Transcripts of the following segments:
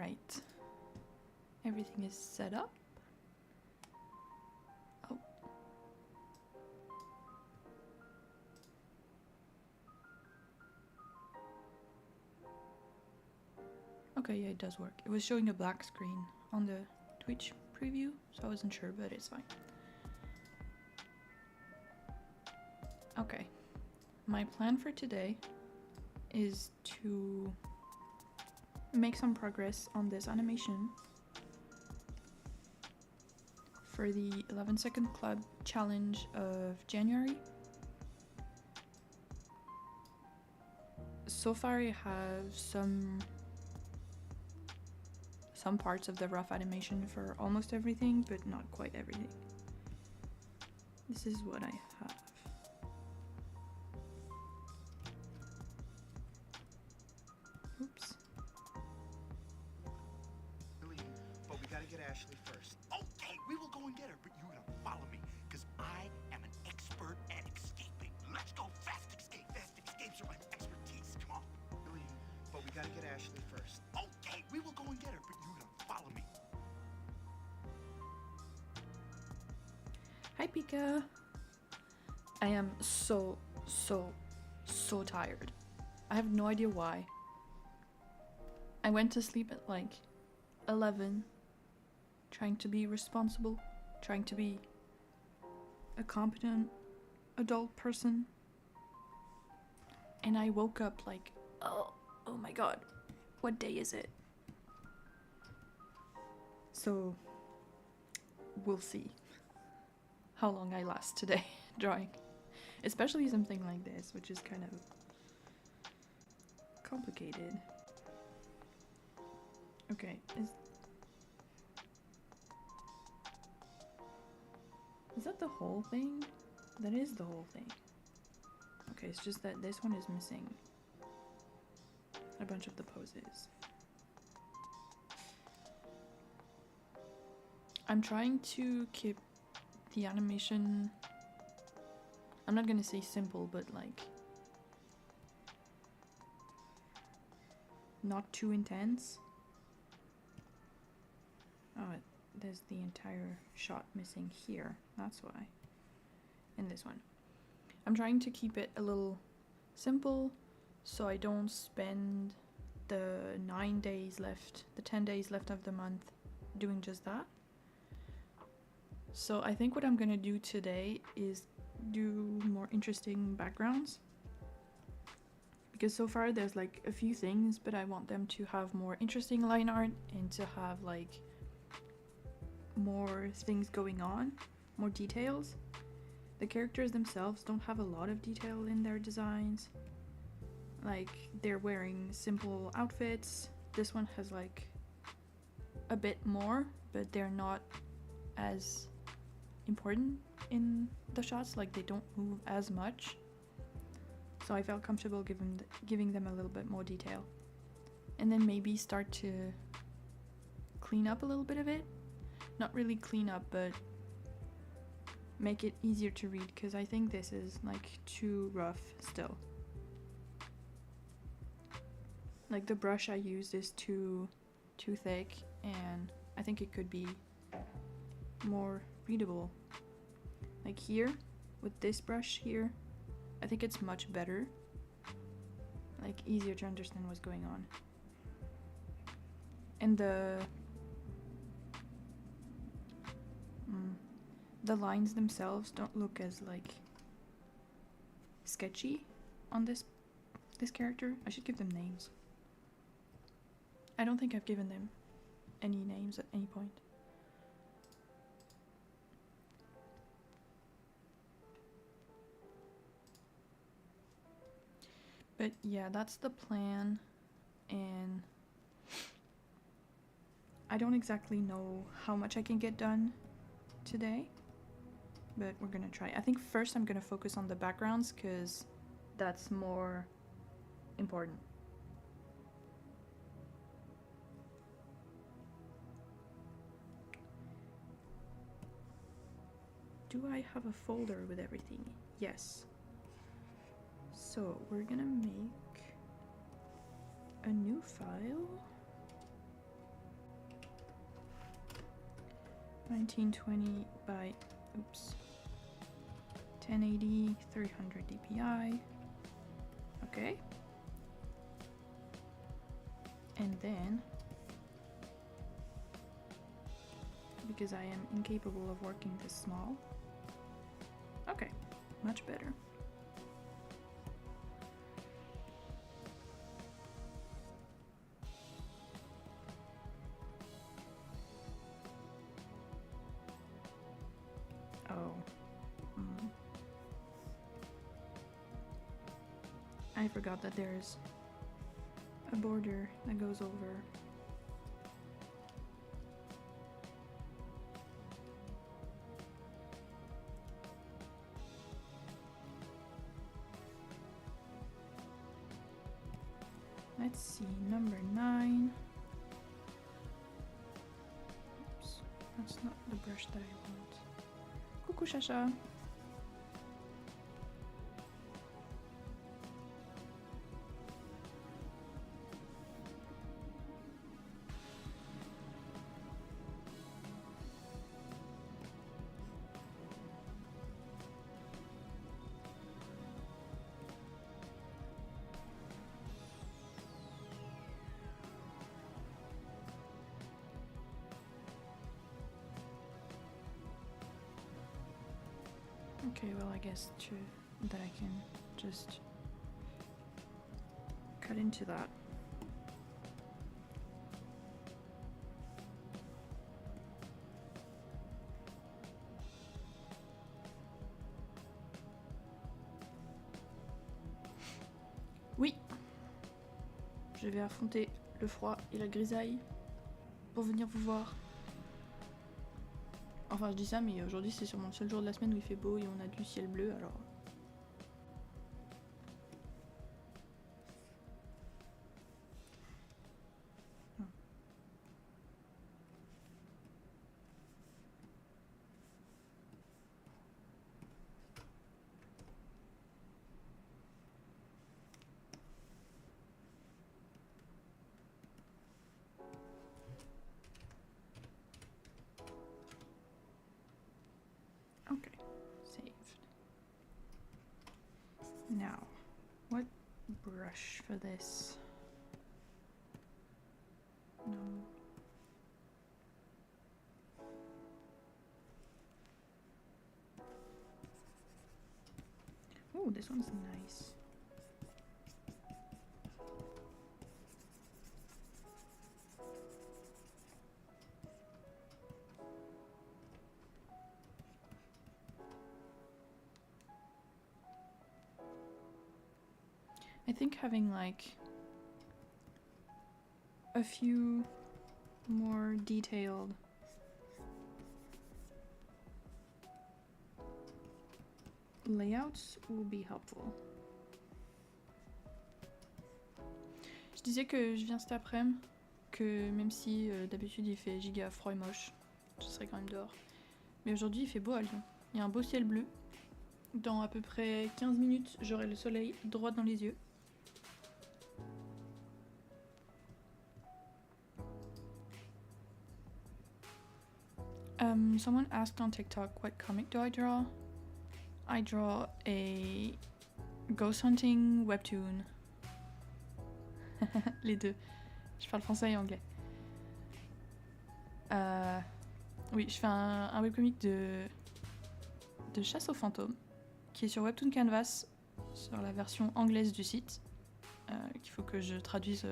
Alright. Everything is set up. Oh. Okay, yeah, it does work. It was showing a black screen on the Twitch preview, so I wasn't sure, but it's fine. Okay. My plan for today is to make some progress on this animation for the 11-second club challenge of January. So far I have some parts of the rough animation for almost everything, but not quite everything. This is what I have. Oops. But we gotta get Ashley first. Okay, we will go and get her, but you're gonna follow me, because I am an expert at escaping. Let's go fast escape. Fast escapes are my expertise. Come on. But we gotta get Ashley first. Okay, we will go and get her, but you're gonna follow me. Hi Pika. I am so tired. I have no idea why. I went to sleep at like 11, trying to be responsible, trying to be a competent adult person. And I woke up like, oh my god, what day is it? So we'll see how long I last today drawing. Especially something like this, which is kind of complicated. Okay, is that the whole thing? That is the whole thing. Okay, it's just that this one is missing a bunch of the poses. I'm trying to keep the animation, I'm not gonna say simple, but like not too intense. Oh, there's the entire shot missing here. That's why. In this one. I'm trying to keep it a little simple so I don't spend the 9 days left, the 10 days left of the month doing just that. So I think what I'm gonna do today is do more interesting backgrounds. Because so far there's like a few things, but I want them to have more interesting line art and to have like more things going on, more details. The characters themselves don't have a lot of detail in their designs. Like, they're wearing simple outfits. This one has like a bit more, but they're not as important in the shots, like they don't move as much. So I felt comfortable giving them a little bit more detail. And then maybe start to clean up a little bit of it. Not really clean up, but make it easier to read, because I think this is like too rough still. Like the brush I used is too thick, and I think it could be more readable. Like here, with this brush here, I think it's much better. Like easier to understand what's going on. And the lines themselves don't look as like sketchy on this character. I should give them names. I don't think I've given them any names at any point. But yeah, that's the plan, and I don't exactly know how much I can get done today, but we're gonna try. I think first I'm gonna focus on the backgrounds because that's more important. Do I have a folder with everything? Yes. So we're gonna make a new file. 1920 by, oops, 1080, 300 dpi. Okay. And then, because I am incapable of working this small, okay, much better. Oh. I forgot that there's a border that goes over. Let's see, number 9. Oops, that's not the brush that I want. Coucou Chacha. Okay, well I guess that I can just cut into that. Oui, je vais affronter le froid et la grisaille pour venir vous voir. Enfin, je dis ça, mais aujourd'hui c'est sûrement le seul jour de la semaine où il fait beau et on a du ciel bleu, alors... Okay, saved. Now, what brush for this? No. Oh, this one's nice. I think having like a few more detailed layouts will be helpful. Je disais que je viens cet après-midi, que même si d'habitude il fait giga froid et moche, je serais quand même dehors. Mais aujourd'hui il fait beau à Lyon. Il y a un beau ciel bleu. Dans à peu près 15 minutes, j'aurai le soleil droit dans les yeux. Someone asked on TikTok, what comic do I draw? I draw a ghost hunting webtoon. Les deux. Je parle français et anglais. Oui, je fais un webcomic de chasse aux fantômes qui est sur Webtoon Canvas, sur la version anglaise du site, qu'il faut que je traduise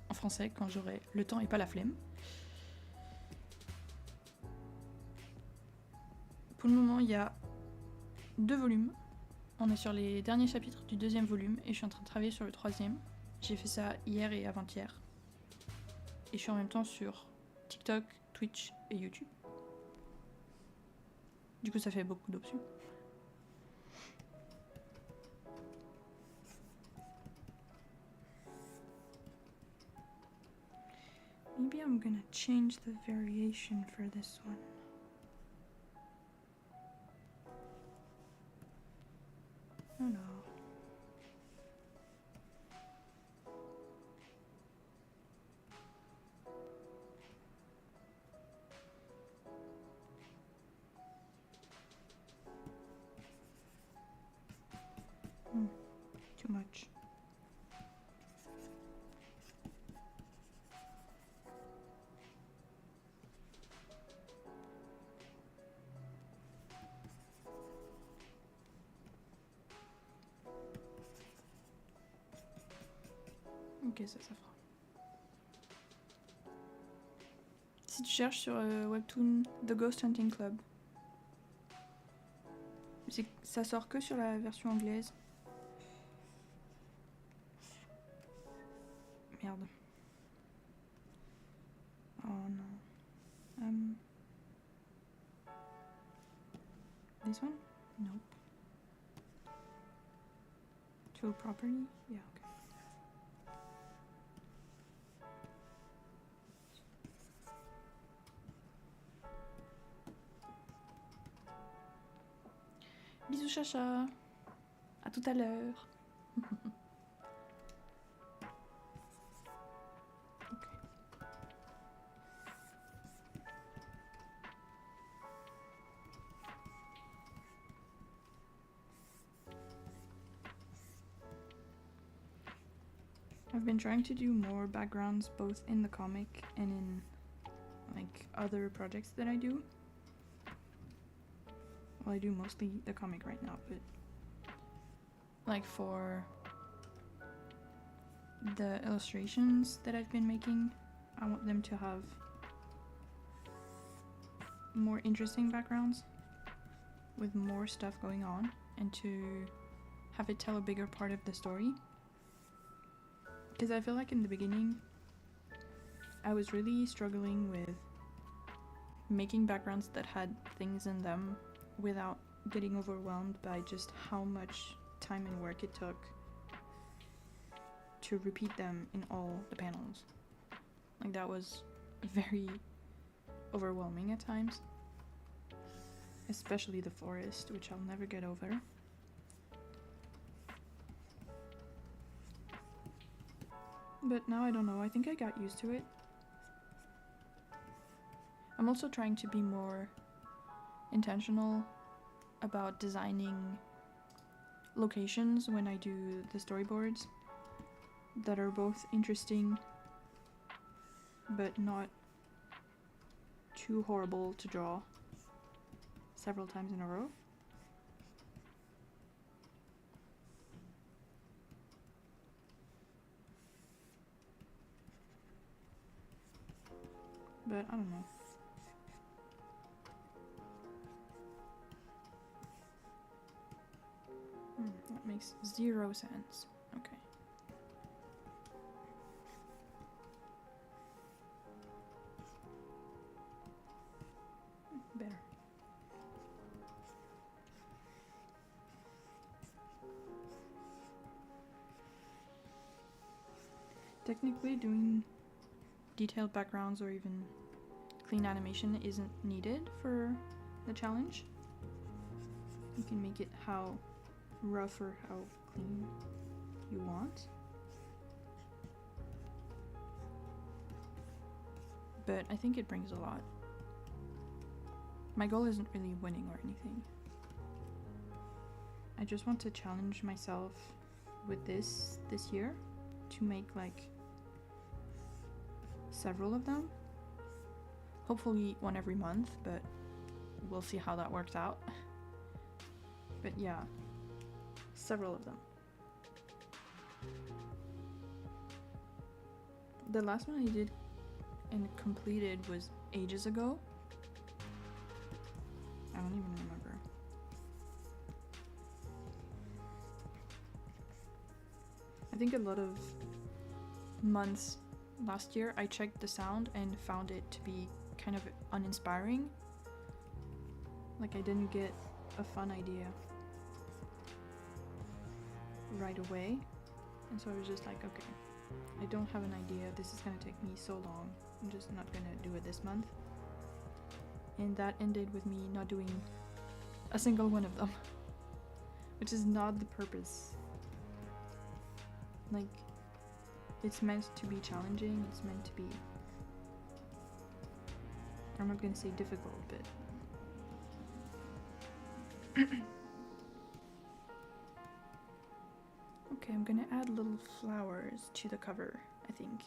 en français quand j'aurai le temps et pas la flemme. Pour le moment, il y a 2 volumes. On est sur les derniers chapitres du 2e volume et je suis en train de travailler sur le 3e. J'ai fait ça hier et avant-hier. Et je suis en même temps sur TikTok, Twitch et YouTube. Du coup, ça fait beaucoup d'options. Maybe I'm gonna change the variation for this one. Oh no. Too much. Ok, ça fera. Si tu cherches sur Webtoon The Ghost Hunting Club, ça sort que sur la version anglaise. Merde. Oh non. This one? Nope. To a property? Yeah, okay. Bisous Chacha. À tout à l'heure. I've been trying to do more backgrounds both in the comic and in like other projects that I do. Well, I do mostly the comic right now, but like for the illustrations that I've been making, I want them to have more interesting backgrounds with more stuff going on and to have it tell a bigger part of the story. Because I feel like in the beginning, I was really struggling with making backgrounds that had things in them without getting overwhelmed by just how much time and work it took to repeat them in all the panels. Like that was very overwhelming at times. Especially the forest, which I'll never get over. But now I don't know, I think I got used to it. I'm also trying to be more intentional about designing locations when I do the storyboards that are both interesting but not too horrible to draw several times in a row. But I don't know. That makes 0 sense. Okay. Better. Technically, doing detailed backgrounds or even clean animation isn't needed for the challenge. You can make it how rough or how clean you want. But I think it brings a lot. My goal isn't really winning or anything. I just want to challenge myself with this year to make like several of them. Hopefully one every month, but we'll see how that works out. But yeah, several of them. The last one I did and completed was ages ago. I don't even remember. I think a lot of months last year I checked the sound and found it to be kind of uninspiring. Like I didn't get a fun idea right away, and so I was just like, okay, I don't have an idea, this is gonna take me so long, I'm just not gonna do it this month. And that ended with me not doing a single one of them, which is not the purpose. Like, it's meant to be challenging, it's meant to be, I'm not gonna say difficult, but Okay, I'm gonna add little flowers to the cover, I think.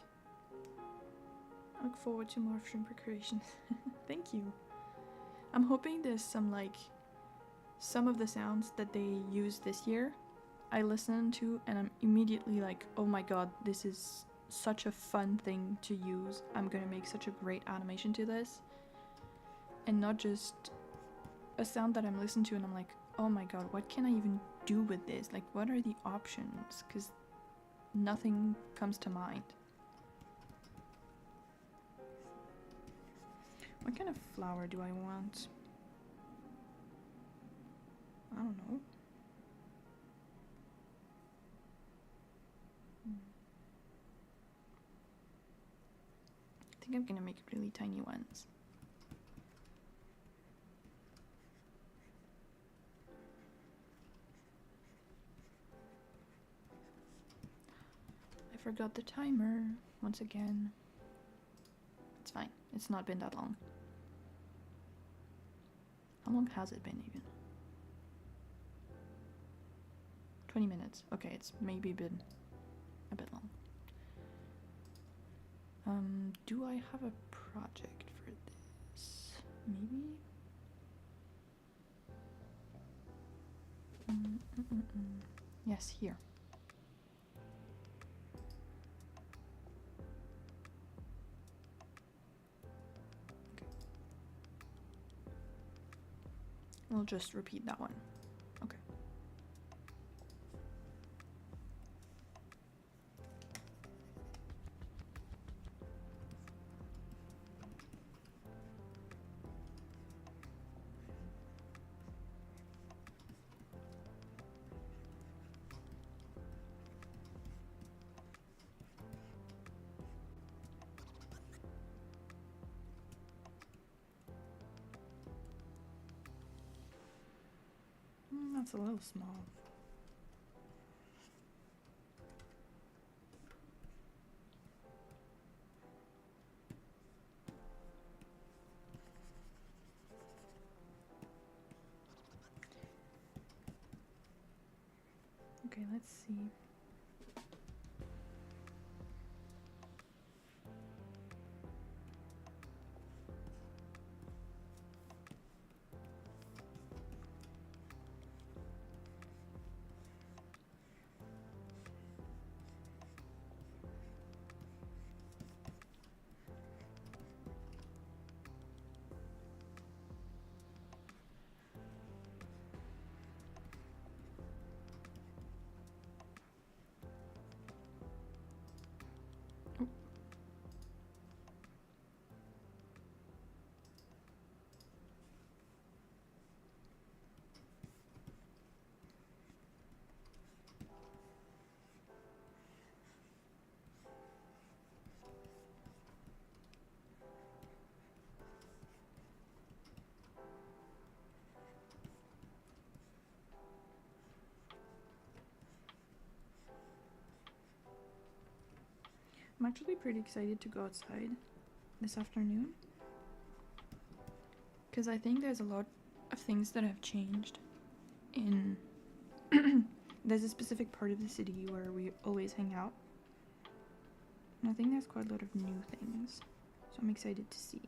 I look forward to more shrimp creations. Thank you. I'm hoping there's some of the sounds that they used this year I listen to and I'm immediately like, oh my god, this is such a fun thing to use. I'm gonna make such a great animation to this. And not just a sound that I'm listening to and I'm like, oh my god, what can I even do with this? Like, what are the options? Because nothing comes to mind. What kind of flower do I want? I don't know. I think I'm gonna make really tiny ones. I forgot the timer once again. It's fine. It's not been that long. How long has it been even? 20 minutes. Okay, it's maybe been a bit long. Do I have a project for this? Maybe? Yes, here. Okay. We'll just repeat that one. Okay. That's a little small. Okay, let's see. I'm actually pretty excited to go outside this afternoon because I think there's a lot of things that have changed in there's a specific part of the city where we always hang out, and I think there's quite a lot of new things, so I'm excited to see.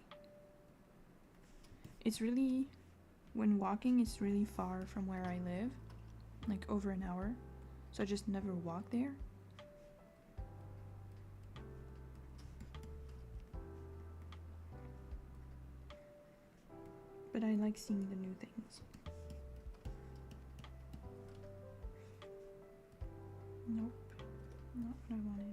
It's really, when walking, it's really far from where I live, like over an hour, so I just never walk there. But I like seeing the new things. Nope, not what I wanted.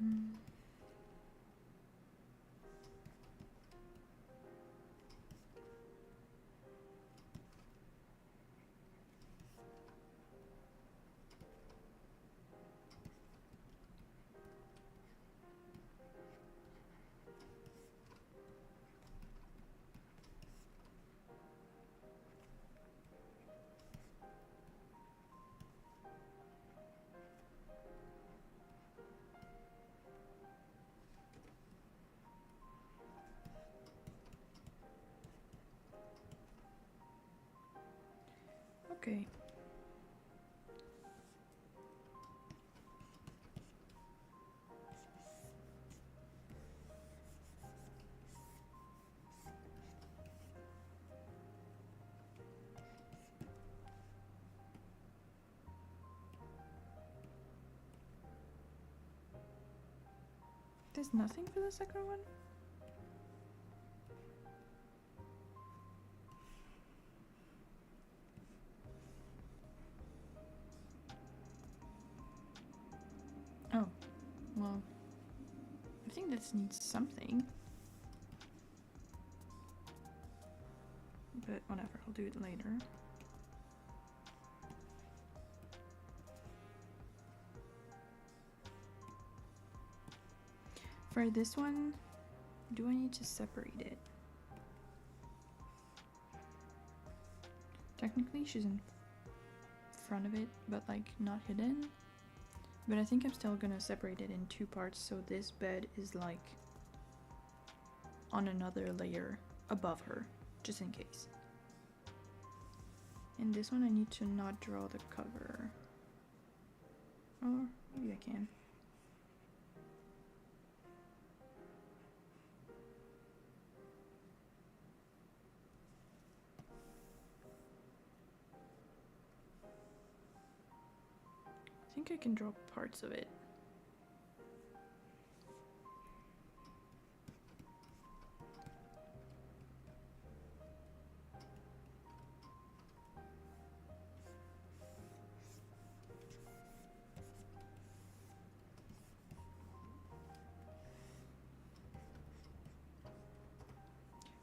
Mm. Okay. There's nothing for the second one? Oh, well, I think this needs something. But whatever, I'll do it later. For this one, do I need to separate it? Technically, she's in front of it, but like not hidden. But I think I'm still gonna separate it in two parts, so this bed is like on another layer above her, just in case. And this one I need to not draw the cover. Or maybe I can. I think I can draw parts of it.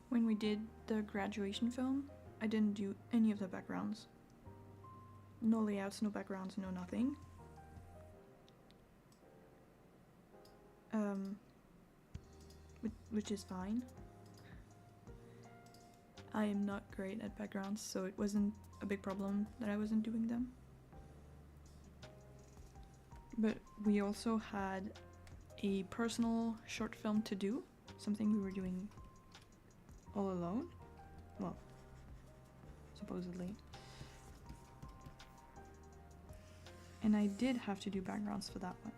When we did the graduation film, I didn't do any of the backgrounds. No layouts, no backgrounds, no nothing. Which is fine. I am not great at backgrounds, so it wasn't a big problem that I wasn't doing them. But we also had a personal short film to do, something we were doing all alone. Well, supposedly. And I did have to do backgrounds for that one.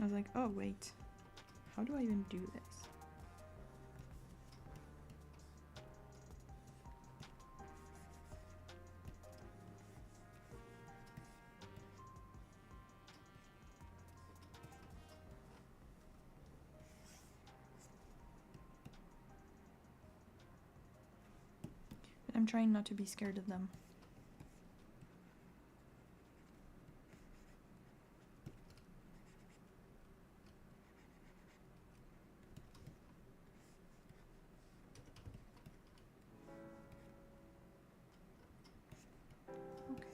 I was like, oh wait, how do I even do this? But I'm trying not to be scared of them. Okay.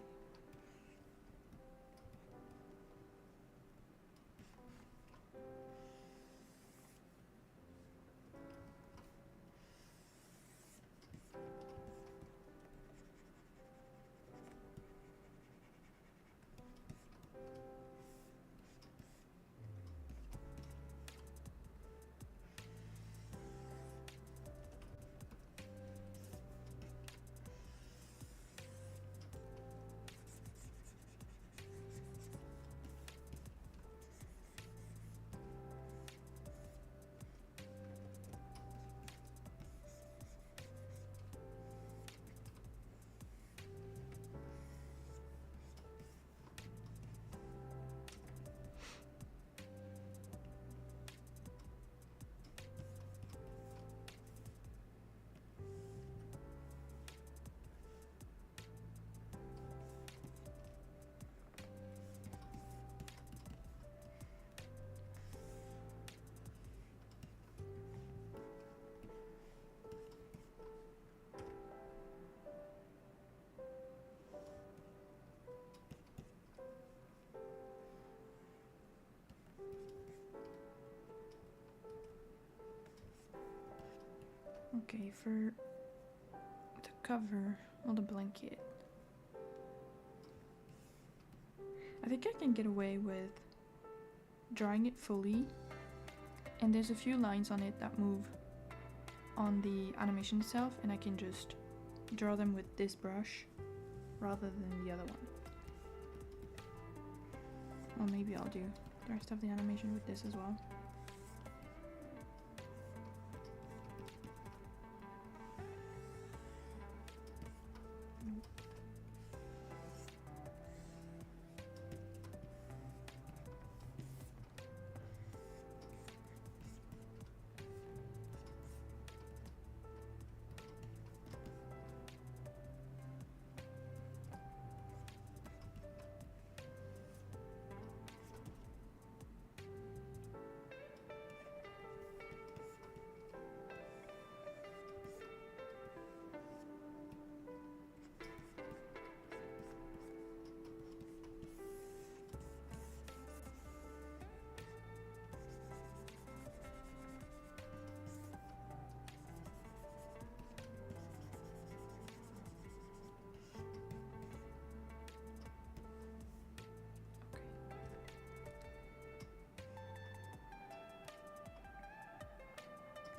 Okay, for the cover or the blanket, I think I can get away with drawing it fully, and there's a few lines on it that move on the animation itself, and I can just draw them with this brush rather than the other one. Or maybe I'll do the rest of the animation with this as well.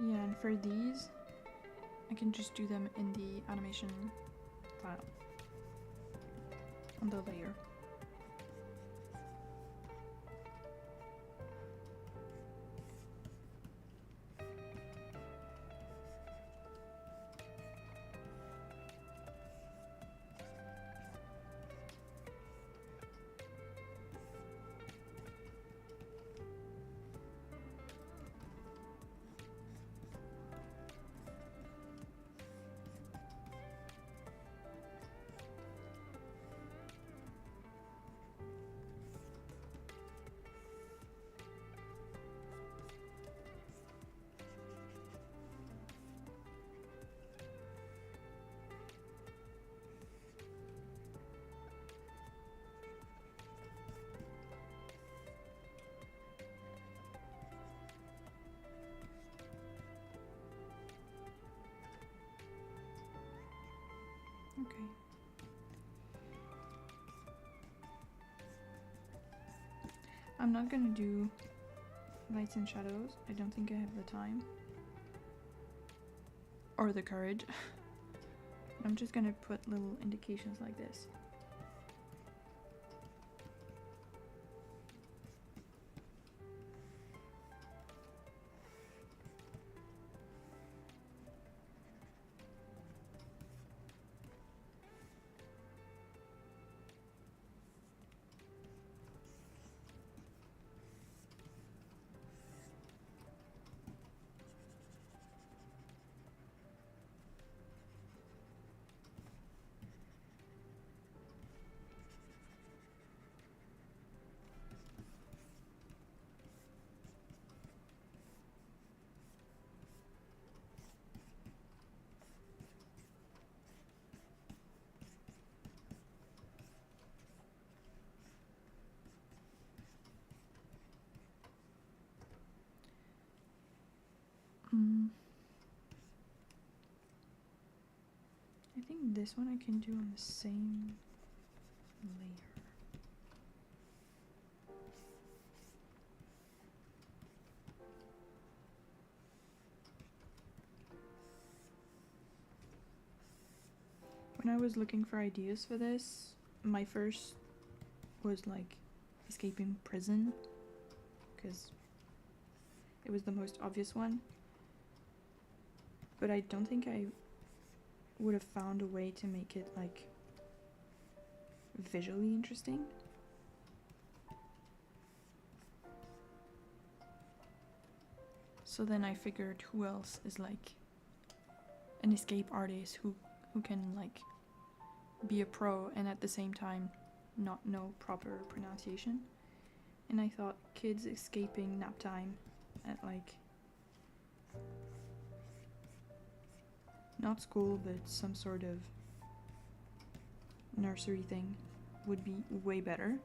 Yeah, and for these, I can just do them in the animation file on the layer. Okay. I'm not gonna do lights and shadows. I don't think I have the time or the courage. I'm just gonna put little indications like this. I think this one I can do on the same layer. When I was looking for ideas for this, my first was like escaping prison, because it was the most obvious one. But I don't think I would have found a way to make it like visually interesting. So then I figured, who else is like an escape artist who can like be a pro and at the same time not know proper pronunciation. And I thought kids escaping nap time at like not school but some sort of nursery thing would be way better.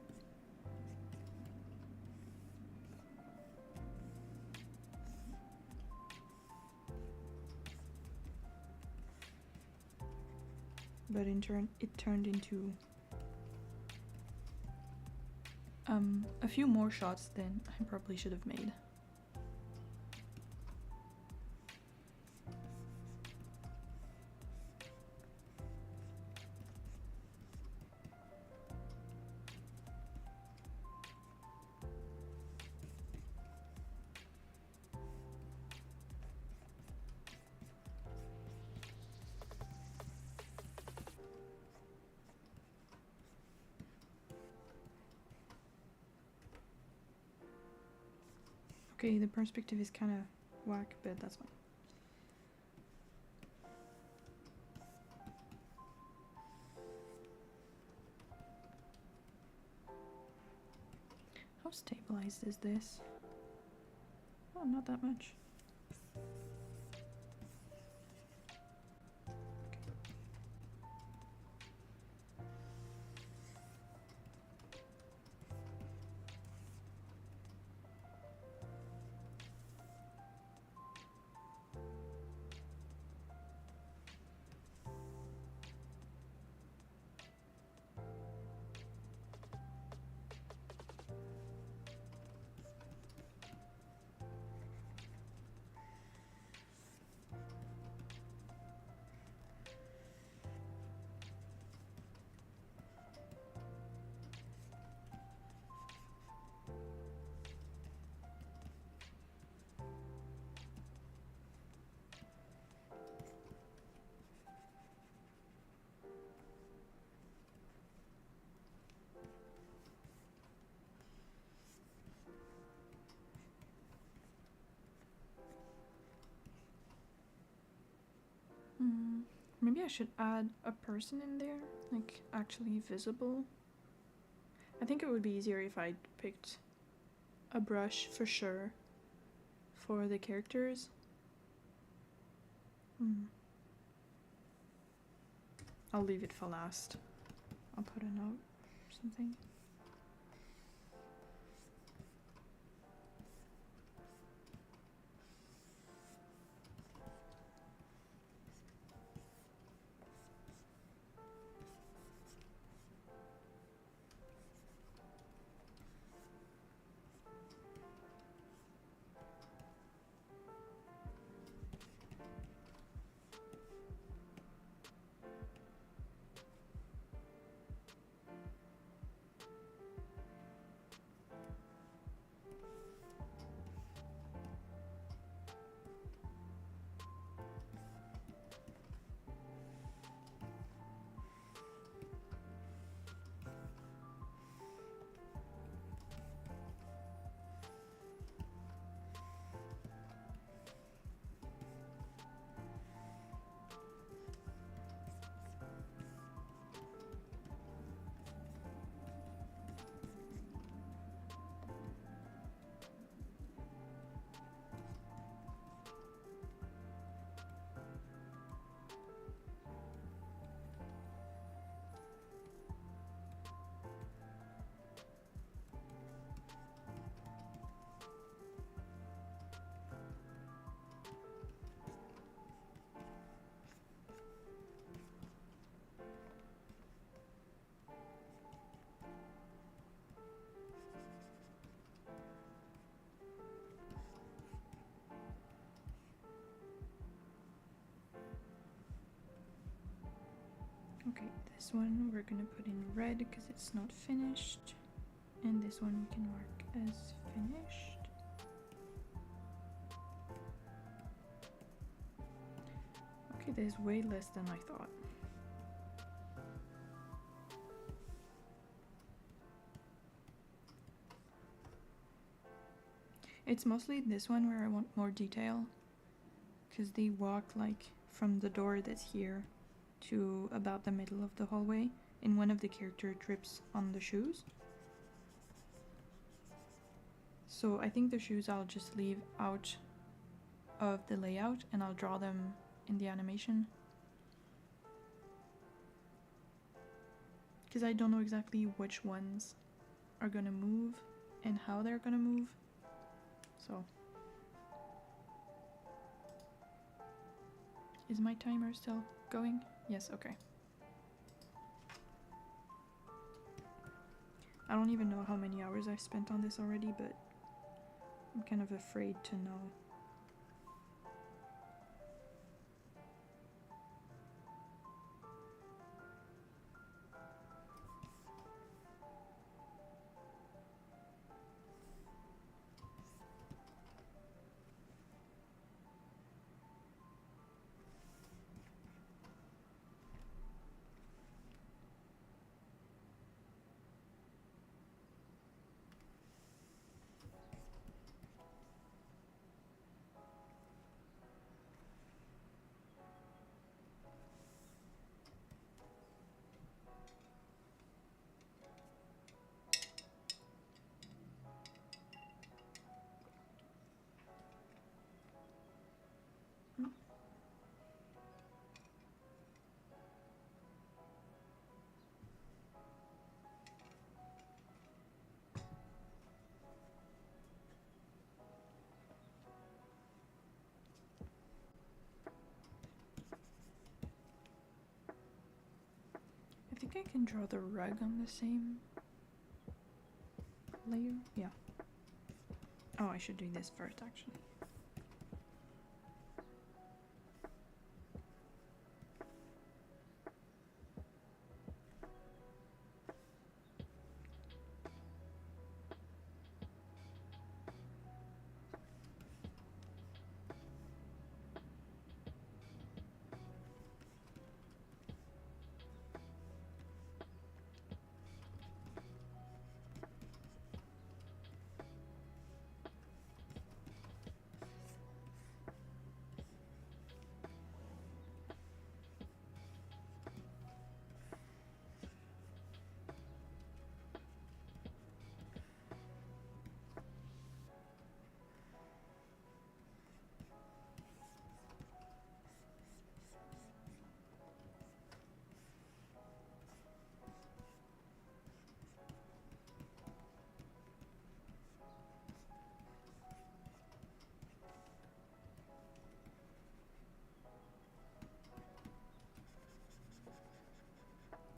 but in turn it turned into a few more shots than I probably should have made. Okay, the perspective is kind of whack, but that's fine. How stabilized is this? Oh, not that much. Maybe I should add a person in there, like actually visible. I think it would be easier if I picked a brush for sure for the characters. I'll leave it for last. I'll put a note or something. Okay, this one we're gonna put in red because it's not finished, and this one we can mark as finished. Okay, there's way less than I thought. It's mostly this one where I want more detail, because they walk like from the door that's here to about the middle of the hallway, and one of the character trips on the shoes. So I think the shoes I'll just leave out of the layout and I'll draw them in the animation, because I don't know exactly which ones are gonna move and how they're gonna move. So is my timer still going? Yes, okay. I don't even know how many hours I've spent on this already, but I'm kind of afraid to know. I think I can draw the rug on the same layer. Yeah. Oh, I should do this first, actually.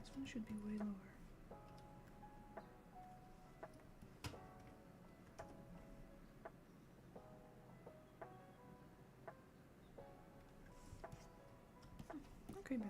This one should be way lower. Okay, better.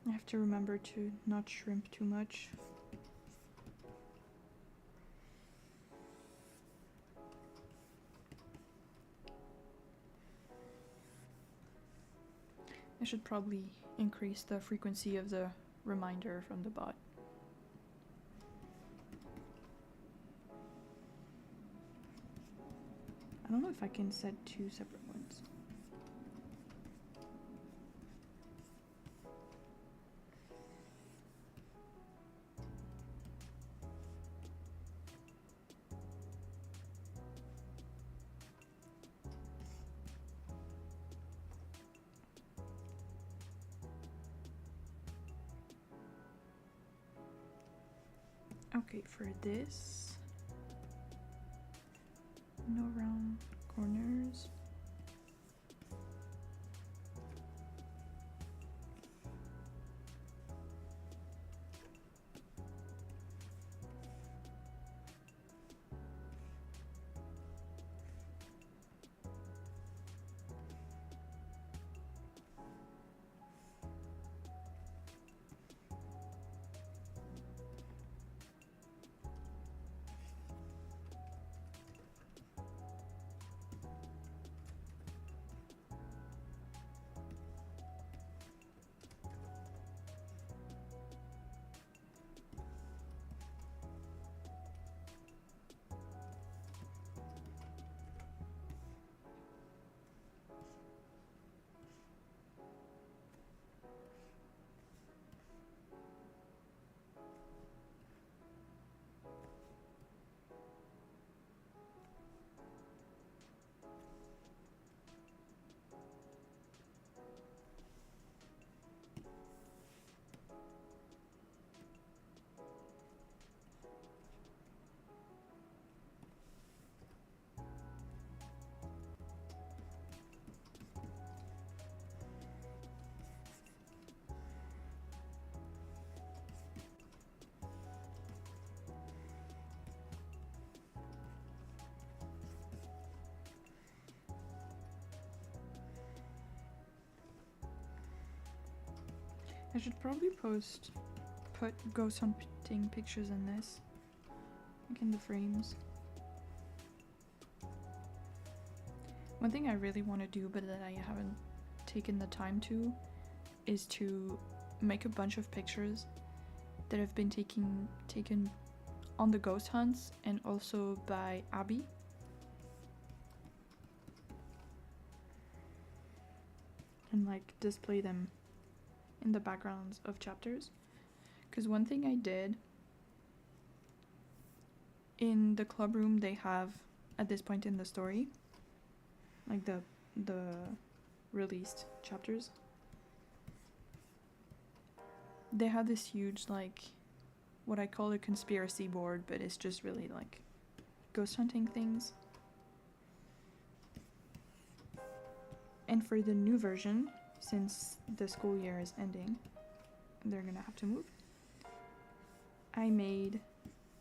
I have to remember to not shrimp too much. I should probably increase the frequency of the reminder from the bot. I don't know if I can set two separate ones. Okay, for this, no round corners. I should probably put ghost hunting pictures in this, like in the frames. One thing I really want to do, but that I haven't taken the time to, is to make a bunch of pictures that have been taken on the ghost hunts and also by Abby. And like display them in the backgrounds of chapters. Because one thing I did, in the club room they have, at this point in the story, like the released chapters, they have this huge, like, what I call a conspiracy board, but it's just really like ghost hunting things. And for the new version, since the school year is ending, they're gonna have to move, I made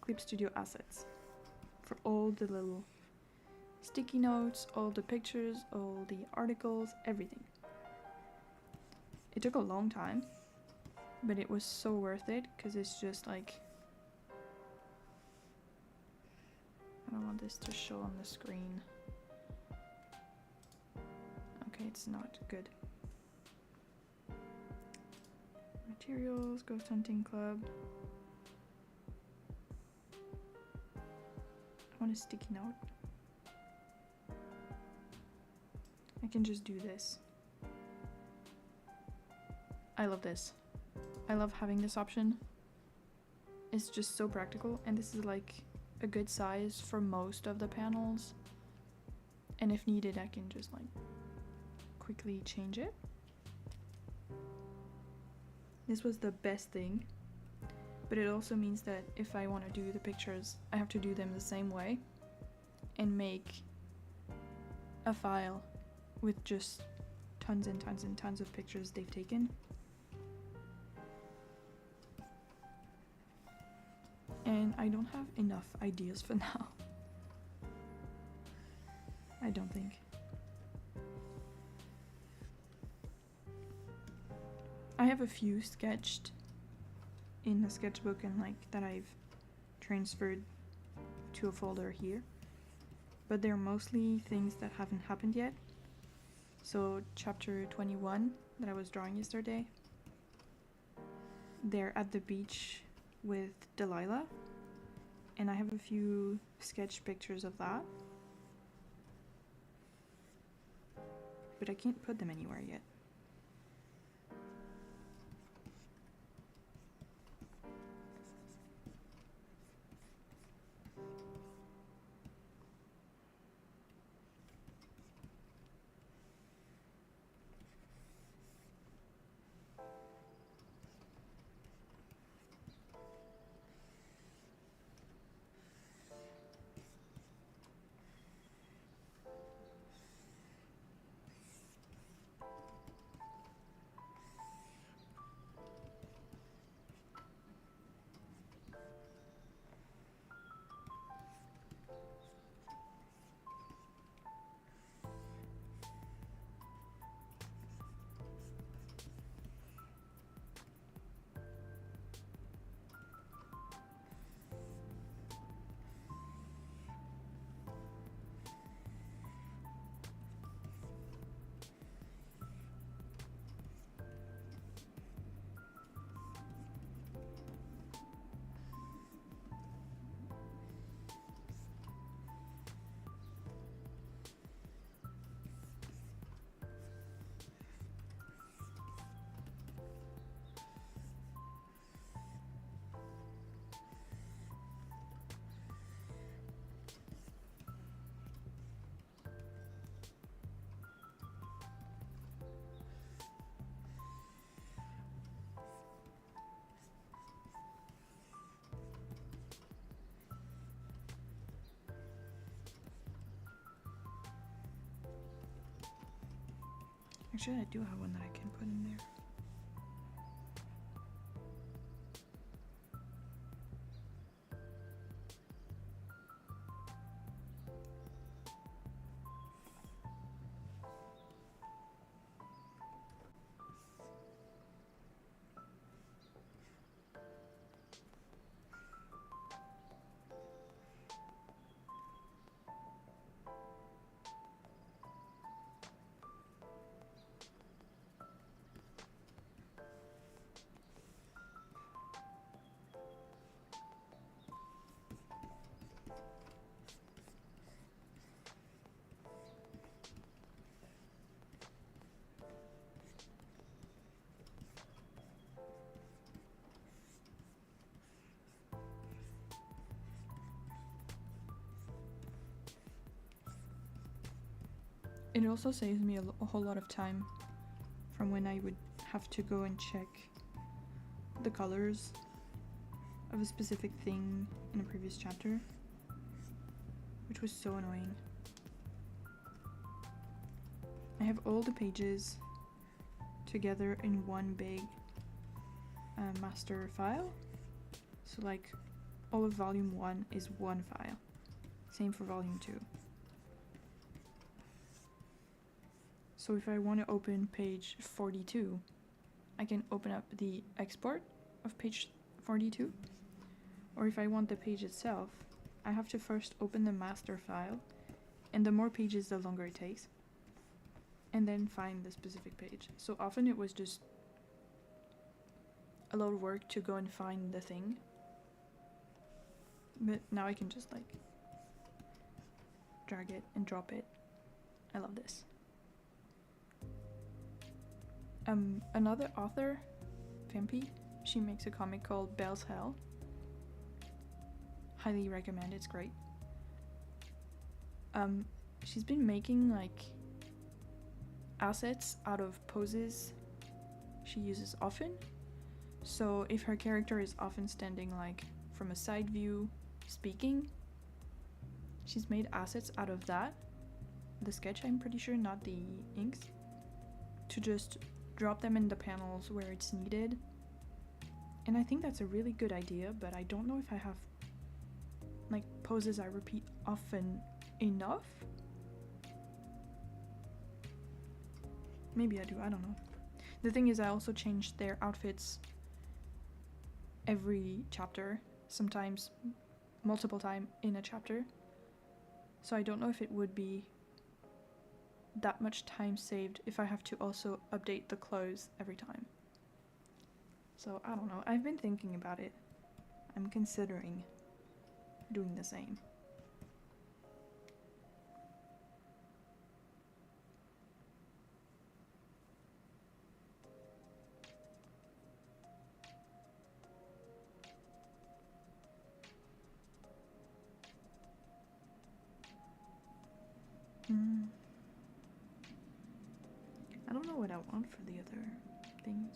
Clip Studio assets for all the little sticky notes, all the pictures, all the articles, everything. It took a long time, but it was so worth it, because it's just like, I don't want this to show on the screen. Okay, it's not good. Materials, Ghost Hunting Club. I want a sticky note. I can just do this. I love this. I love having this option. It's just so practical, and this is like a good size for most of the panels. And if needed, I can just like quickly change it. This was the best thing, but it also means that if I want to do the pictures, I have to do them the same way and make a file with just tons and tons and tons of pictures they've taken. And I don't have enough ideas for now. I don't think. I have a few sketched in the sketchbook and like that I've transferred to a folder here, but they're mostly things that haven't happened yet. So chapter 21 that I was drawing yesterday, they're at the beach with Delilah, and I have a few sketch pictures of that, but I can't put them anywhere yet. Actually, I do have one that I can put in there. It also saves me a whole lot of time from when I would have to go and check the colors of a specific thing in a previous chapter, which was so annoying. I have all the pages together in one big master file. So like all of volume 1 is one file. Same for volume 2. So if I want to open page 42, I can open up the export of page 42. Or if I want the page itself, I have to first open the master file, and the more pages, the longer it takes, and then find the specific page. So often it was just a lot of work to go and find the thing. But now I can just like drag it and drop it. I love this. Another author, Vampy, she makes a comic called Bell's Hell. Highly recommend, it's great. She's been making like assets out of poses she uses often. So if her character is often standing like from a side view speaking, she's made assets out of that. The sketch, I'm pretty sure, not the inks, to just drop them in the panels where it's needed. And I think that's a really good idea, but I don't know if I have like poses I repeat often enough. Maybe I do, I don't know. The thing is, I also change their outfits every chapter, sometimes multiple times in a chapter. So I don't know if it would be that much time saved if I have to also update the clothes every time. So I don't know, I've been thinking about it. I'm considering doing the same. I don't know what I want for the other things.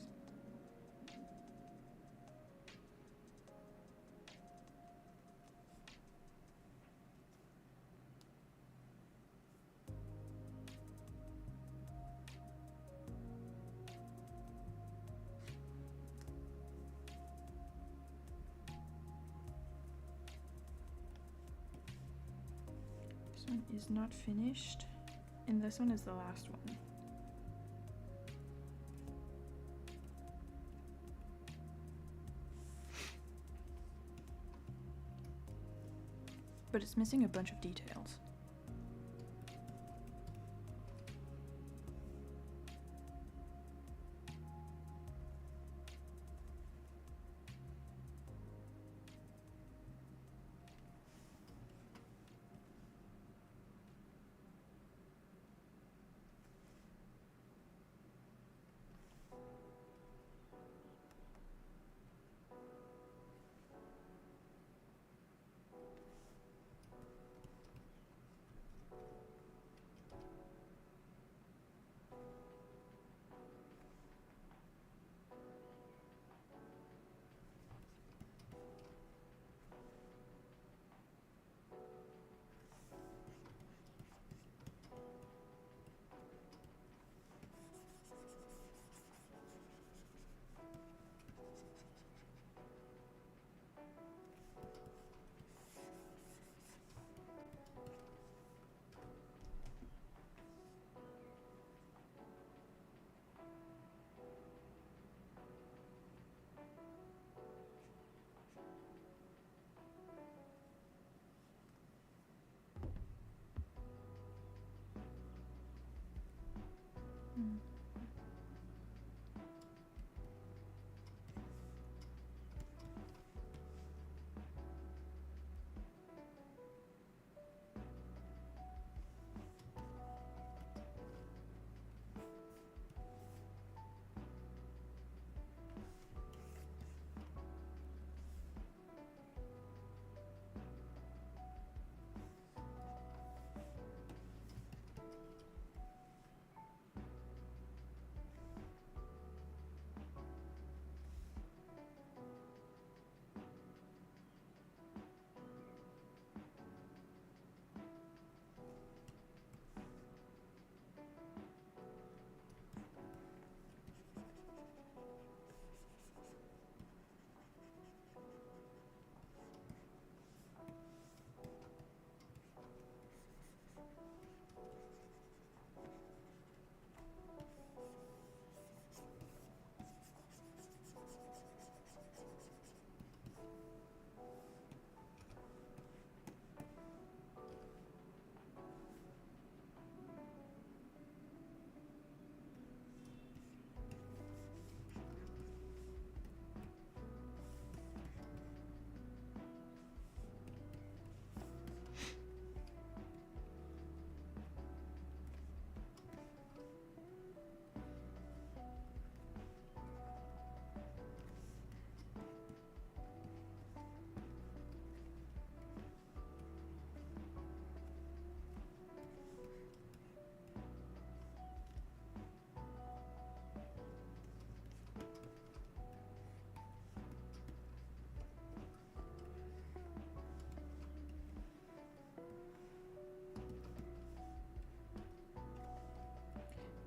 This one is not finished, and this one is the last one. But it's missing a bunch of details.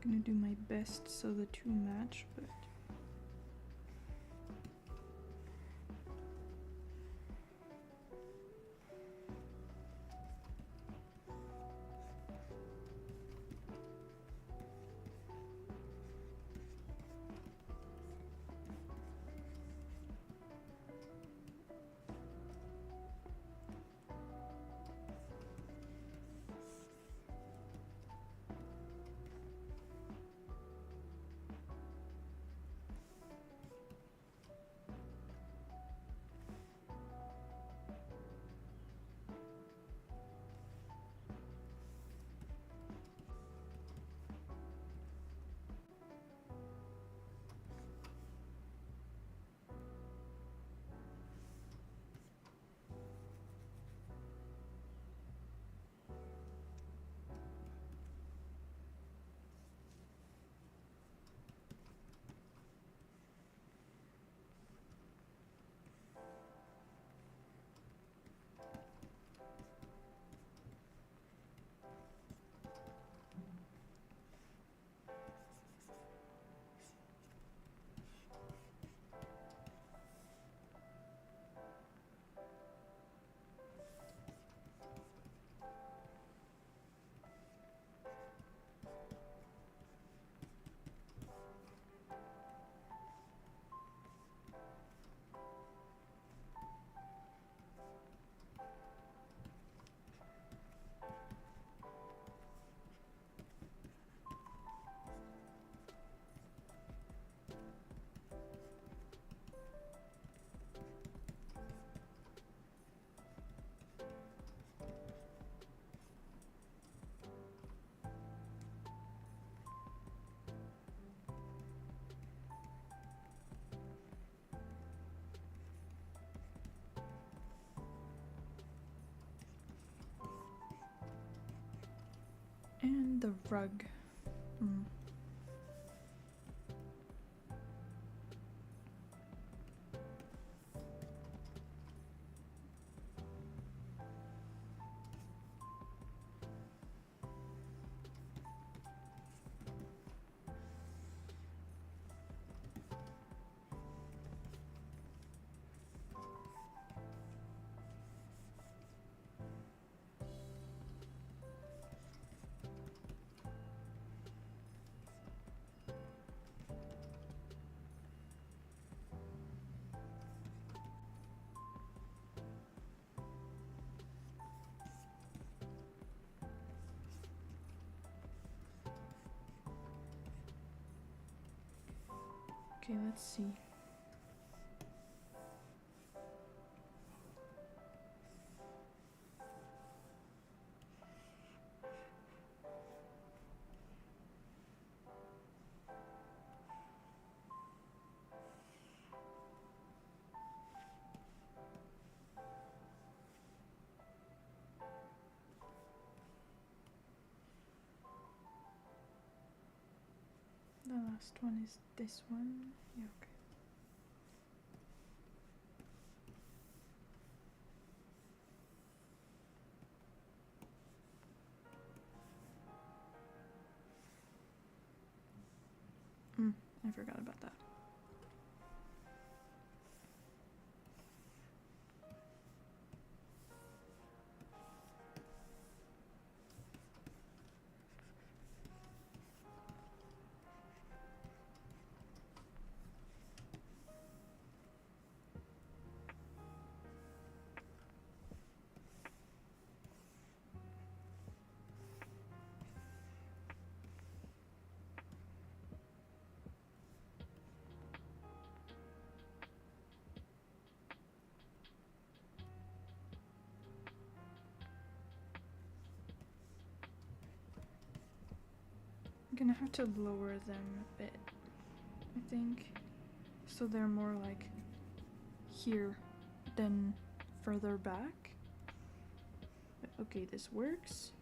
Gonna do my best so the two match, but and the rug. Okay, let's see. The last one is this one. Yeah, okay. I forgot about that. I'm gonna have to lower them a bit, I think, so they're more like here than further back. But okay, this works.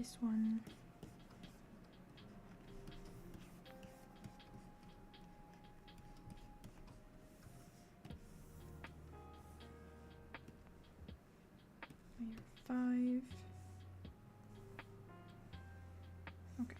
this one. Layer 5. Okay.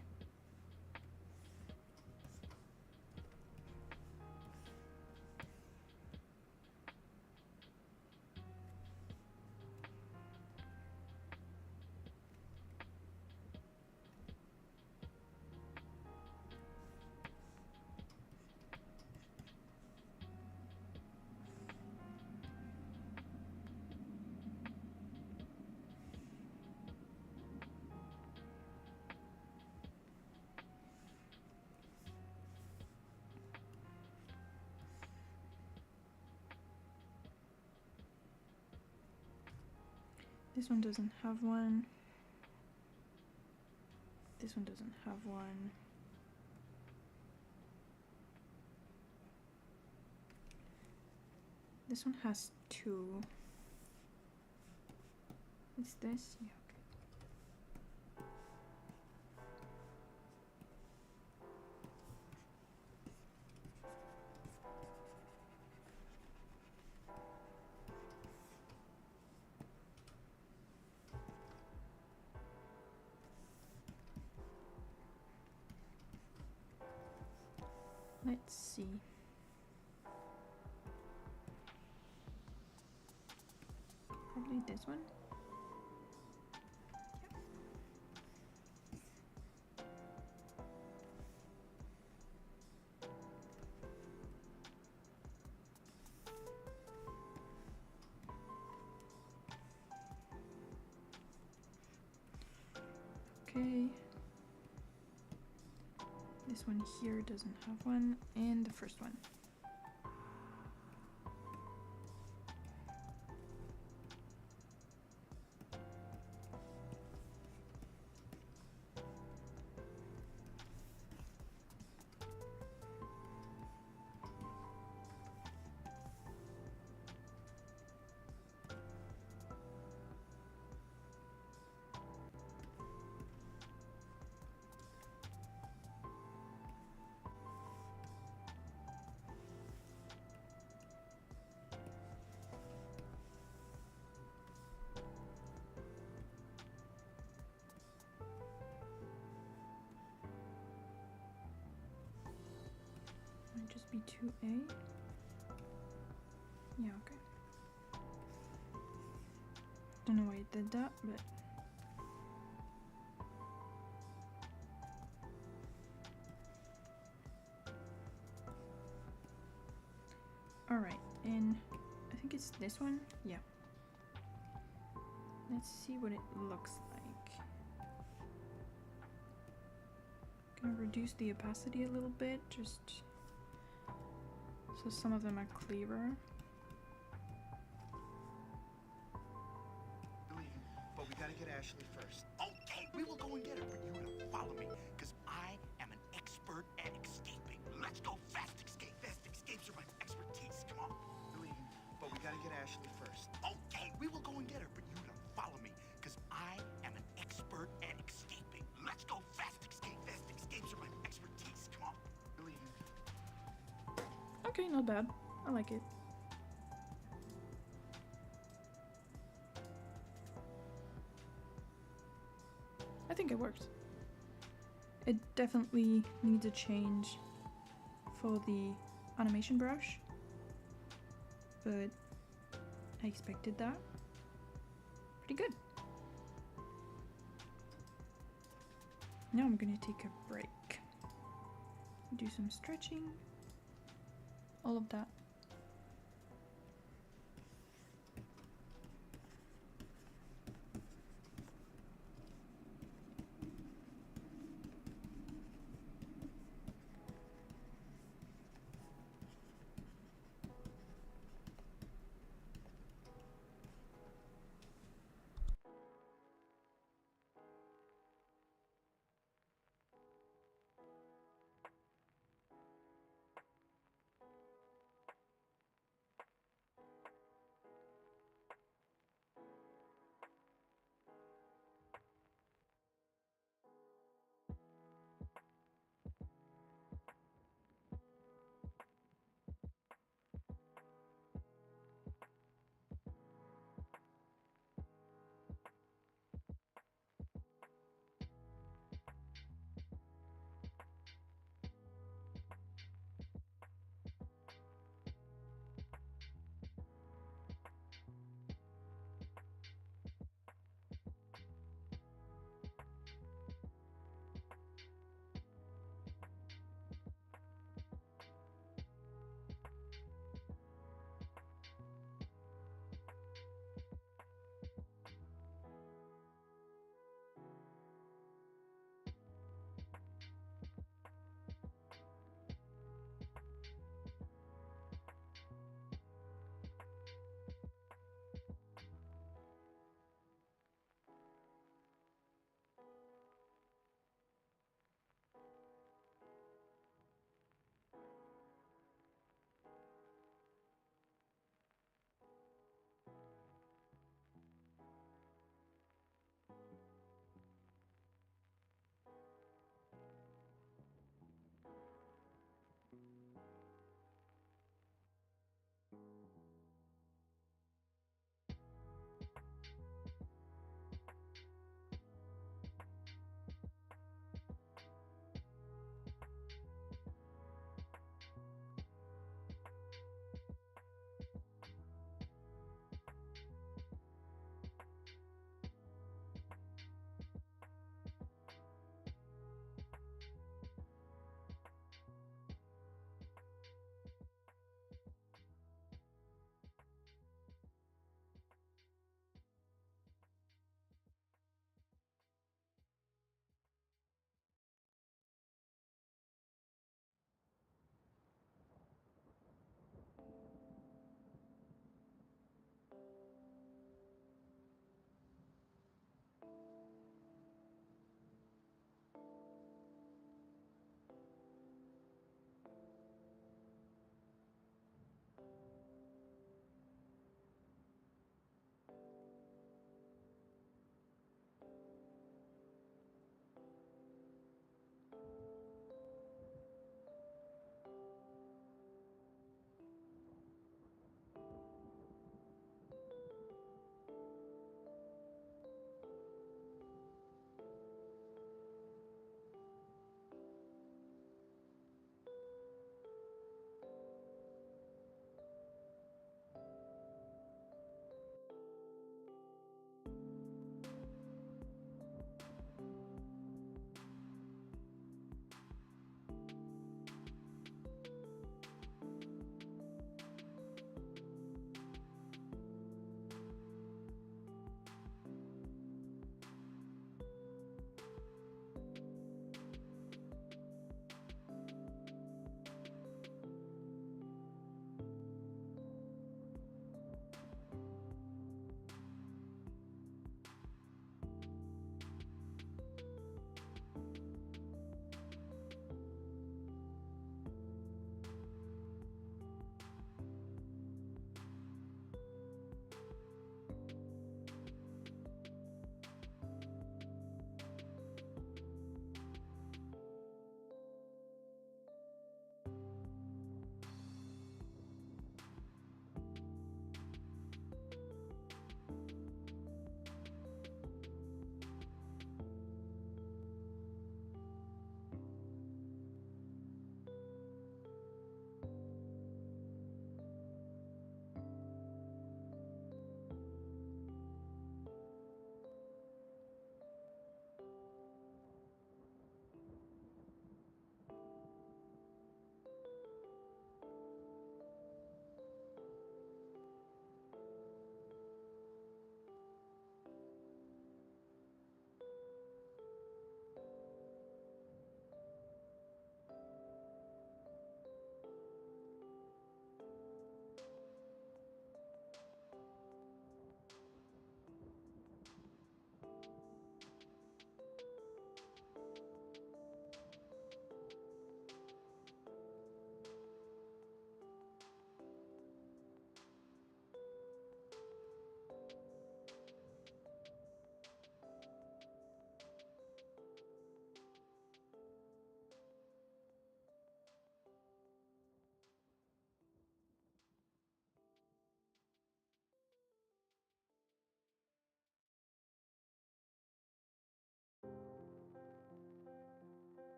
This one doesn't have one. This one doesn't have one. This one has 2. Is this? Yeah, okay. Let's see. Probably this one. Okay. This one here doesn't have one, and the first one. Might just be 2A. Yeah, okay. Don't know why it did that, but alright, and I think it's this one. Yeah. Let's see what it looks like. Gonna reduce the opacity a little bit, just so some of them are clearer. But we gotta get Ashley first. Okay, we will go and get her, but you're gonna follow me, because I am an expert at escaping. Let's go fast escape. Fast escapes are my expertise. Come on. But we gotta get Ashley first. Okay, we will go and get her, but you're gonna follow me, because I am an expert at escaping. Let's go fast escape. Fast escapes are my expertise. Come on. Okay, not bad. I like it. I think it works. It definitely needs a change for the animation brush, but I expected that. Pretty good. Now I'm gonna take a break. Do some stretching. All of that.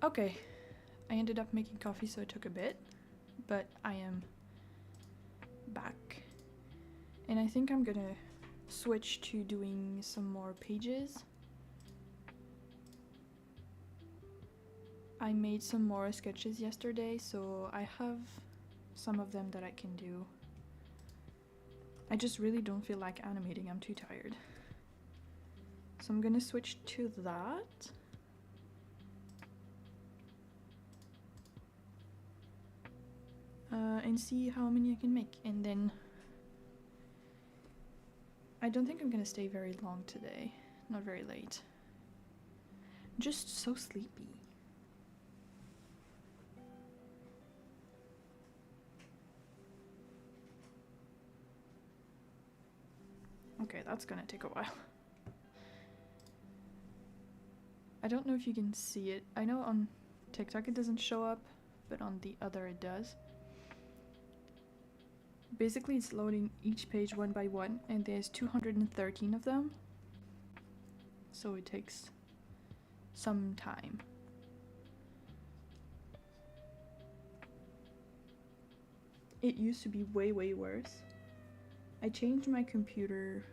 Okay, I ended up making coffee, so it took a bit, but I am back. And I think I'm gonna switch to doing some more pages. I made some more sketches yesterday, so I have some of them that I can do. I just really don't feel like animating, I'm too tired. So I'm gonna switch to that. And see how many I can make, and then I don't think I'm gonna stay very long today, not very late. I'm just so sleepy. Okay, that's gonna take a while. I don't know if you can see it. I know on TikTok it doesn't show up, but on the other it does. Basically, it's loading each page one by one, and there's 213 of them. So it takes some time. It used to be way, way worse. I changed my computer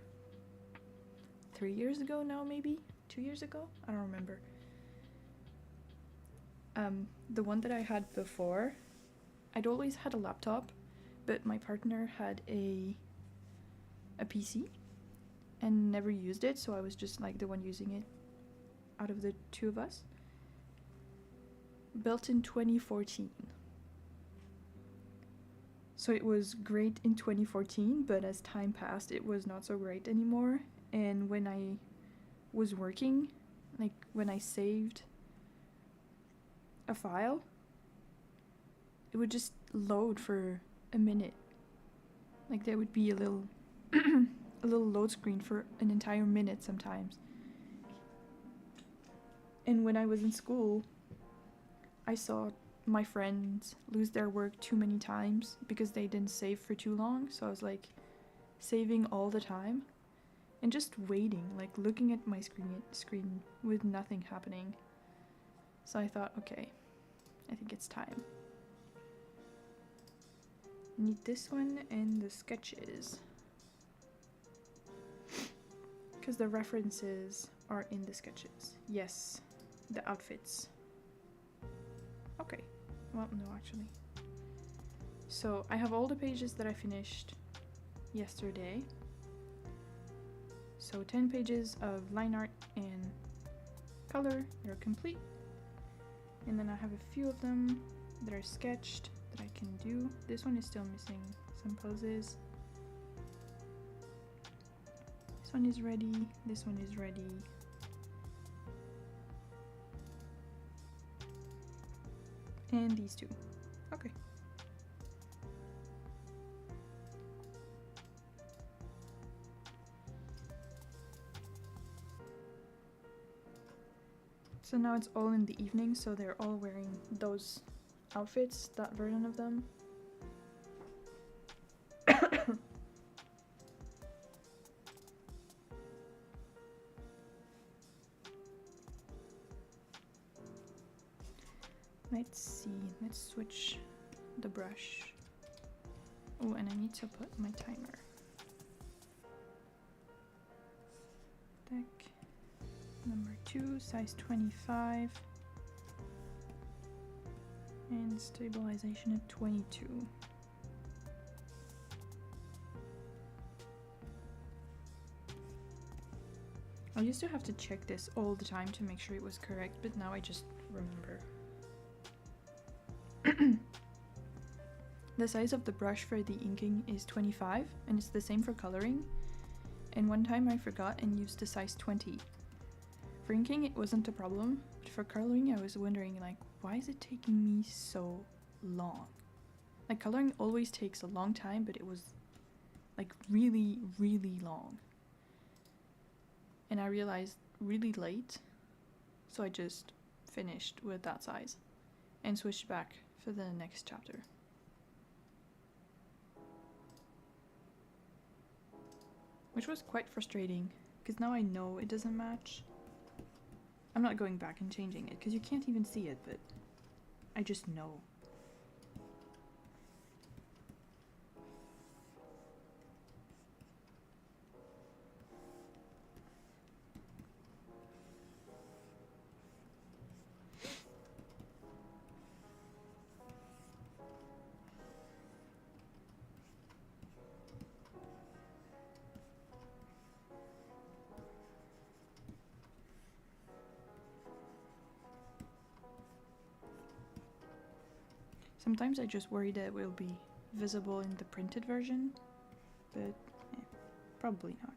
3 years ago now, maybe? 2 years ago? I don't remember. The one that I had before, I'd always had a laptop, but my partner had a PC and never used it, so I was just like the one using it out of the two of us. Built in 2014. So it was great in 2014, but as time passed, it was not so great anymore. And when I was working, like when I saved a file, it would just load for a minute. Like there would be a little a little load screen for an entire minute sometimes. And when I was in school, I saw my friends lose their work too many times because they didn't save for too long. So I was like saving all the time and just waiting, like looking at my screen with nothing happening. So I thought, okay, I think it's time. Need this one and the sketches, because the references are in the sketches. Yes, the outfits. Okay, well, no, actually. So I have all the pages that I finished yesterday. So 10 pages of line art and color, they're complete. And then I have a few of them that are sketched that I can do. This one is still missing some poses. This one is ready, this one is ready. And these two. Okay. So now it's all in the evening, so they're all wearing those outfits, that version of them. Let's see, let's switch the brush. Oh, and I need to put my timer. Deck number 2, size 25. And stabilization at 22. I used to have to check this all the time to make sure it was correct, but now I just remember. The size of the brush for the inking is 25, and it's the same for coloring. And one time I forgot and used the size 20. For inking it wasn't a problem, but for coloring I was wondering, like, why is it taking me so long? Like, coloring always takes a long time, but it was like really, really long. And I realized really late, so I just finished with that size and switched back for the next chapter. Which was quite frustrating, because now I know it doesn't match. I'm not going back and changing it because you can't even see it, but I just know. Sometimes I just worry that it will be visible in the printed version, but probably not.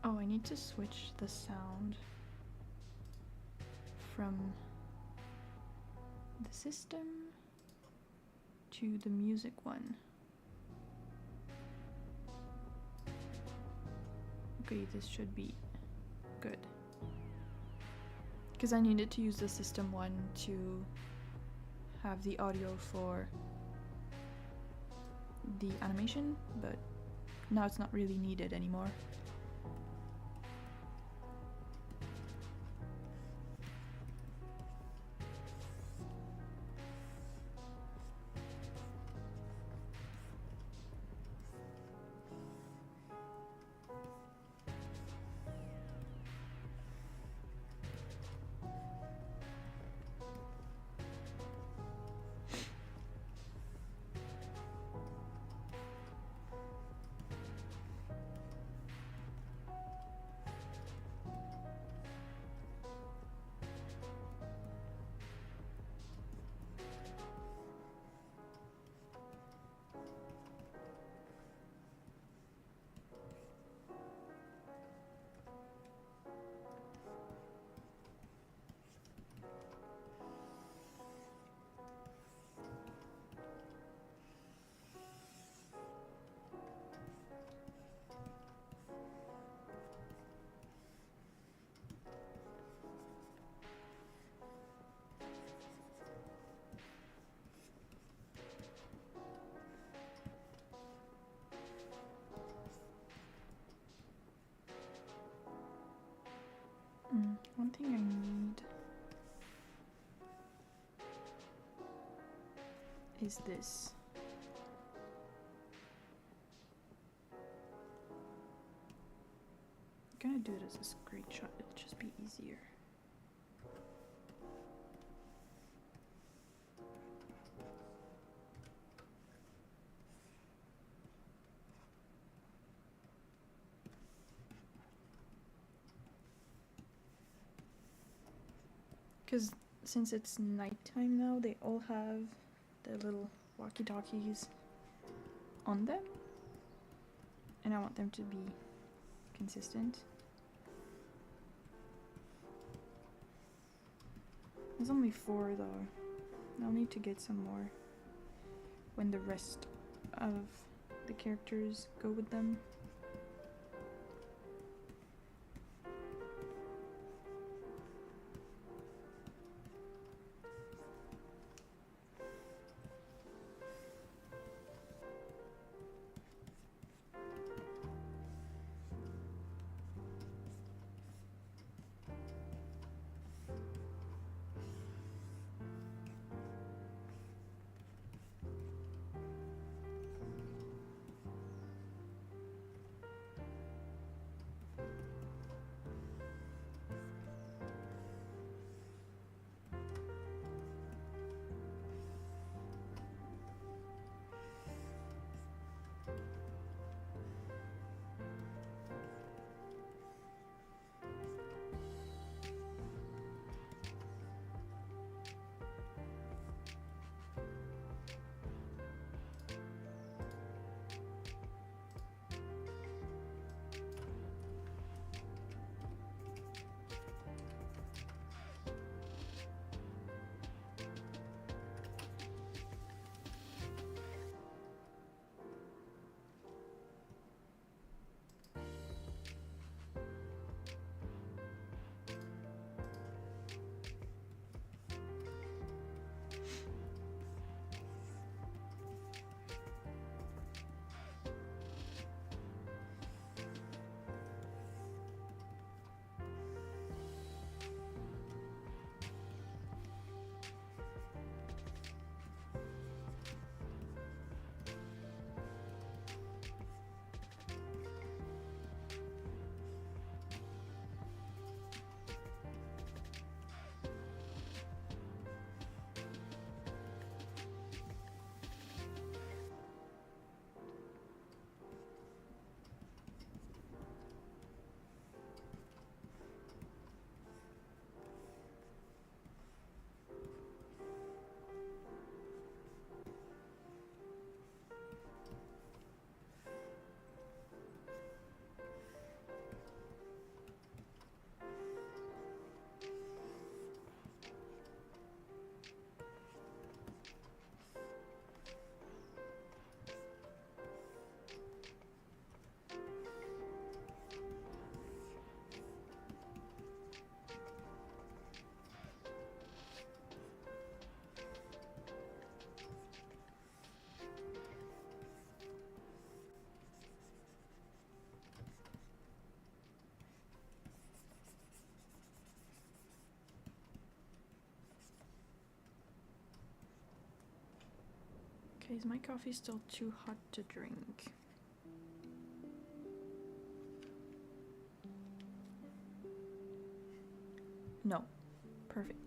Oh, I need to switch the sound from the system to the music one. Okay, this should be good. Because I needed to use the system one to have the audio for the animation, but now it's not really needed anymore. One thing I need is this. I'm gonna do it as a screenshot, it'll just be easier. Because since it's nighttime now, they all have their little walkie-talkies on them. And I want them to be consistent. There's only 4 though. I'll need to get some more when the rest of the characters go with them. Okay, is my coffee still too hot to drink? No. Perfect.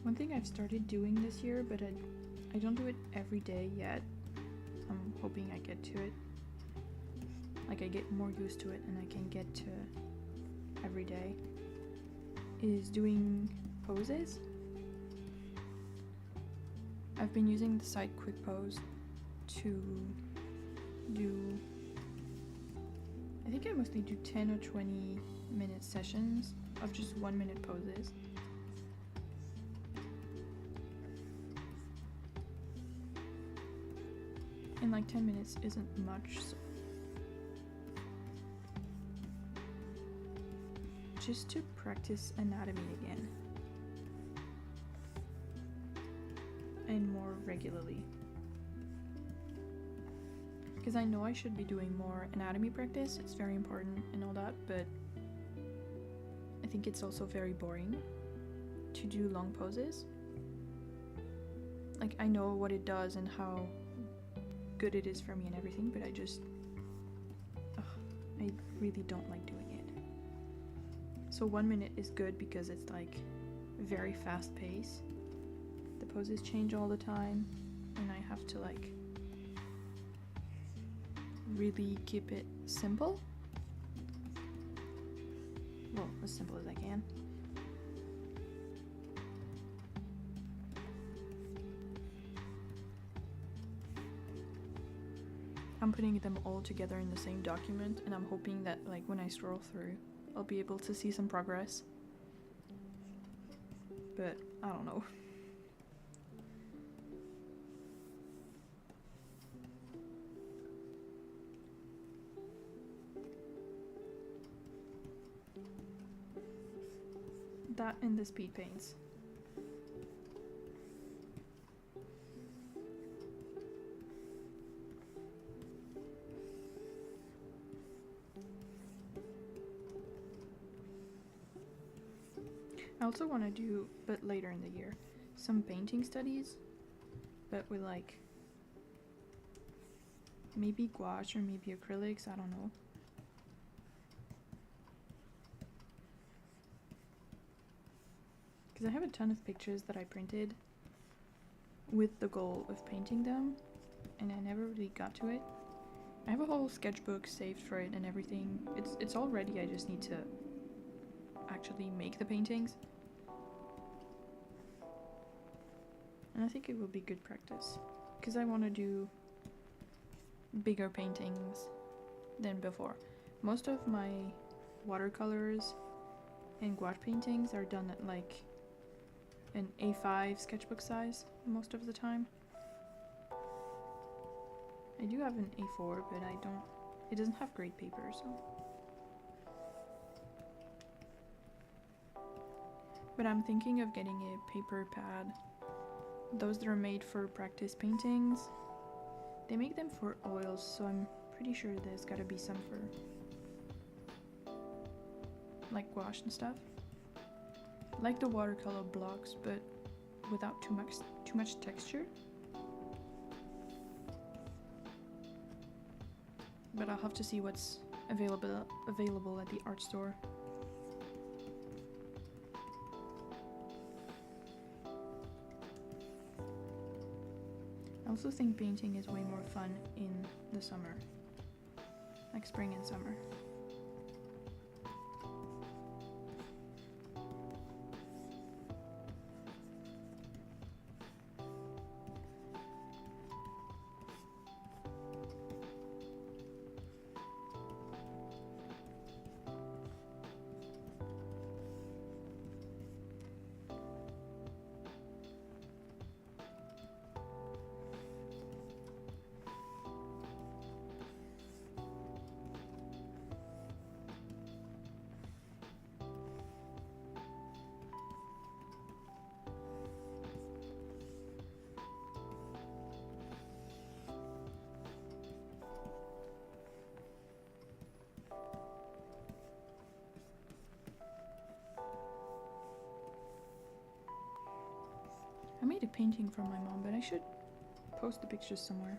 One thing I've started doing this year, but I don't do it every day yet. I'm hoping I get to it. Like I get more used to it and I can get to every day. Is doing poses. I've been using the site Quick Pose to do, I think I mostly do 10 or 20 minute sessions of just 1 minute poses. And like 10 minutes isn't much, so just to practice anatomy again. And more regularly. Because I know I should be doing more anatomy practice, it's very important and all that, but I think it's also very boring to do long poses. Like I know what it does and how good it is for me and everything, but I really don't like doing it. So 1 minute is good because it's like very fast pace. The poses change all the time and I have to like really keep it simple. Well, as simple as I can. I'm putting them all together in the same document and I'm hoping that like when I scroll through I'll be able to see some progress. But I don't know. That and the speed paints. I also want to do, but later in the year, some painting studies, but with like maybe gouache or maybe acrylics, I don't know. Because I have a ton of pictures that I printed with the goal of painting them, and I never really got to it. I have a whole sketchbook saved for it and everything. It's all ready, I just need to actually make the paintings. And I think it will be good practice, because I want to do bigger paintings than before. Most of my watercolors and gouache paintings are done at like an A5 sketchbook size most of the time. I do have an A4, but it doesn't have great paper, so. But I'm thinking of getting a paper pad. Those that are made for practice paintings. They make them for oils, so I'm pretty sure there's gotta be some for like gouache and stuff. Like the watercolor blocks, but without too much texture. But I'll have to see what's available at the art store. I also think painting is way more fun in the summer, like spring and summer. I made a painting from my mom, but I should post the pictures somewhere.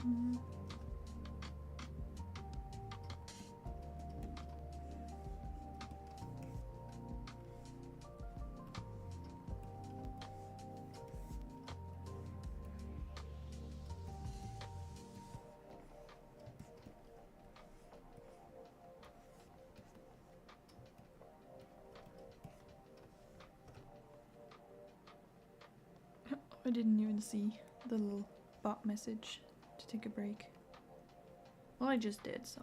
Mm. I didn't even see the little bot message to take a break. Well, I just did, so.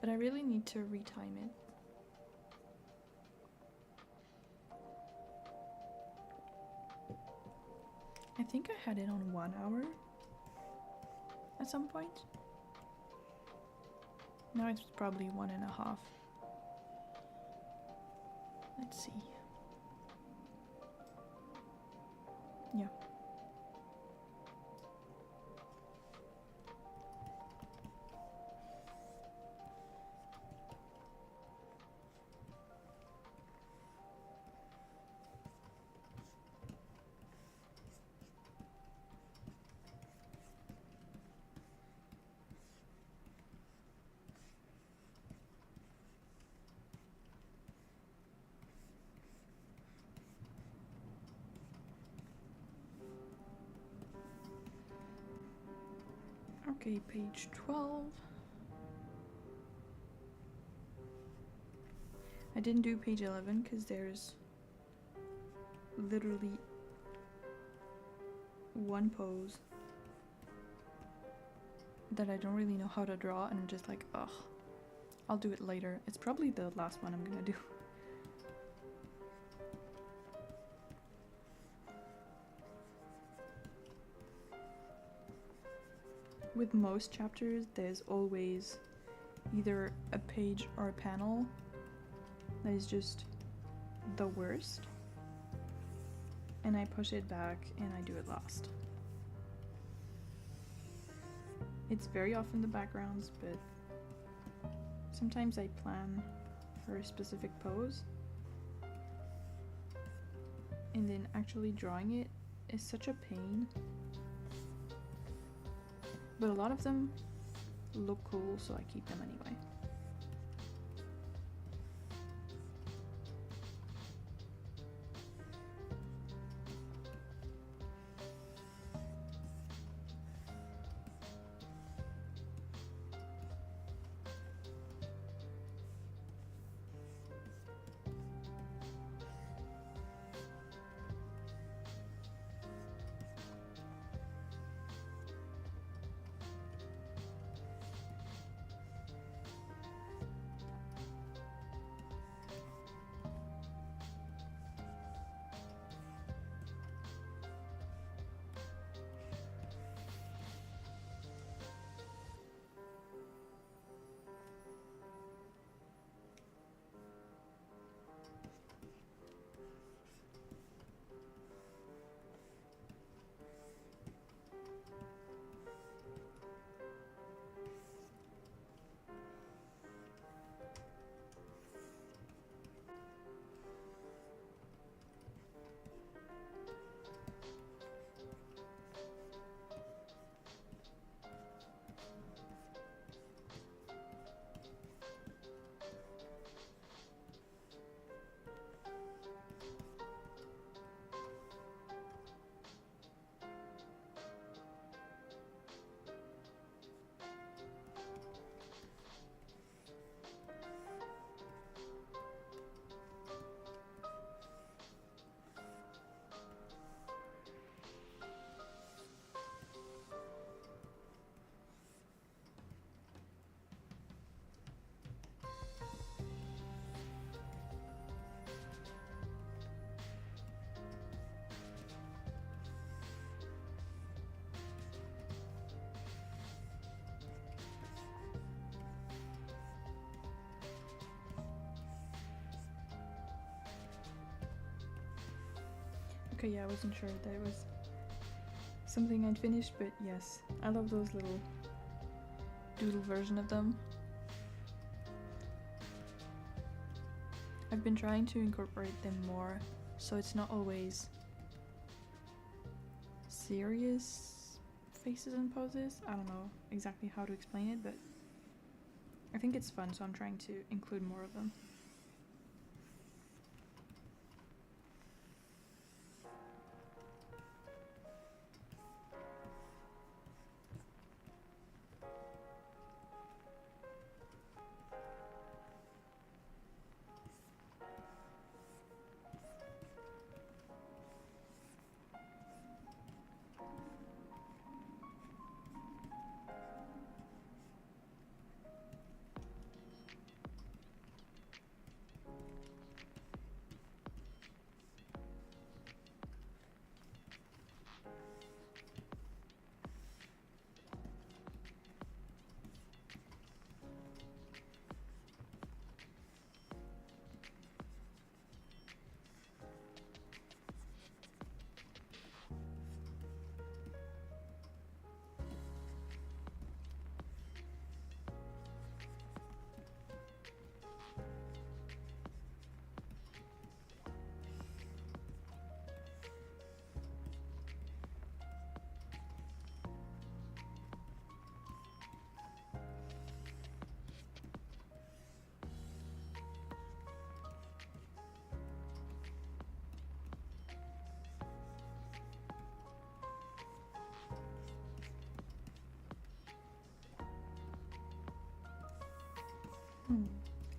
But I really need to retime it. I think I had it on 1 hour at some point. Now it's probably 1.5. Let's see. Yeah. Okay, page 12. I didn't do page 11 because there's literally one pose that I don't really know how to draw, and I'm just like, ugh, I'll do it later. It's probably the last one I'm gonna do. with most chapters, there's always either a page or a panel that is just the worst, and I push it back and I do it last. It's very often the backgrounds, but sometimes I plan for a specific pose, and then actually drawing it is such a pain. But a lot of them look cool, so I keep them anyway. Okay, yeah, I wasn't sure that it was something I'd finished, but yes, I love those little doodle version of them. I've been trying to incorporate them more, so it's not always serious faces and poses. I don't know exactly how to explain it, but I think it's fun, so I'm trying to include more of them.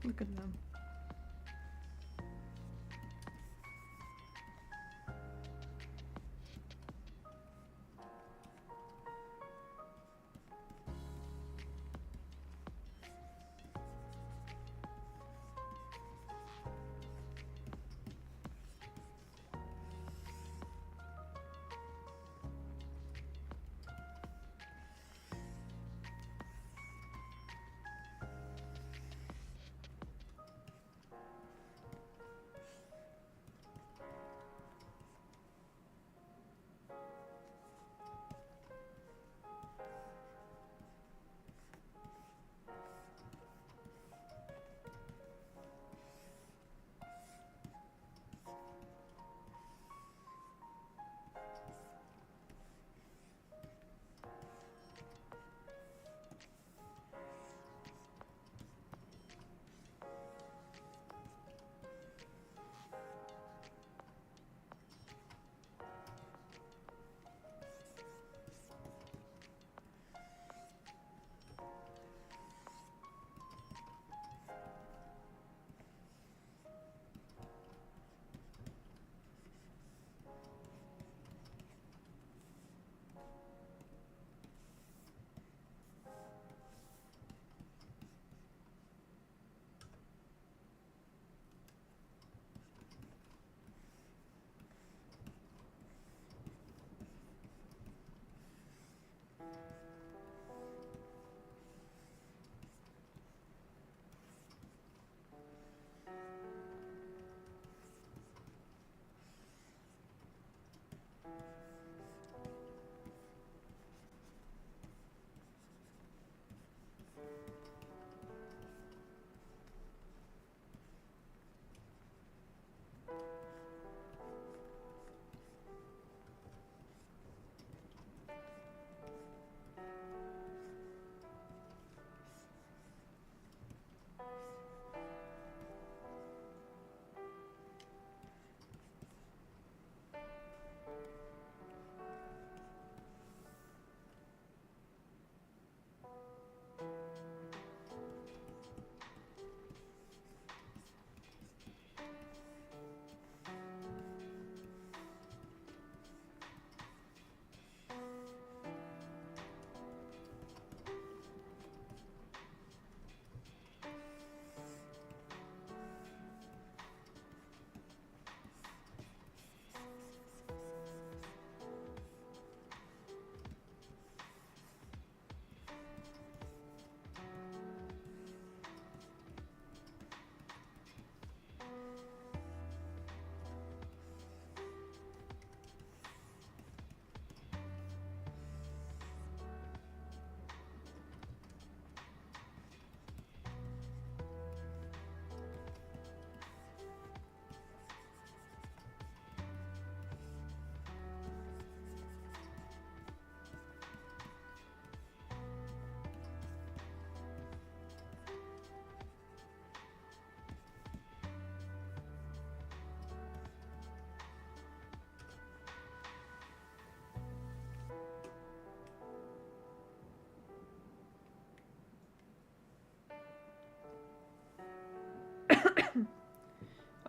Look at them.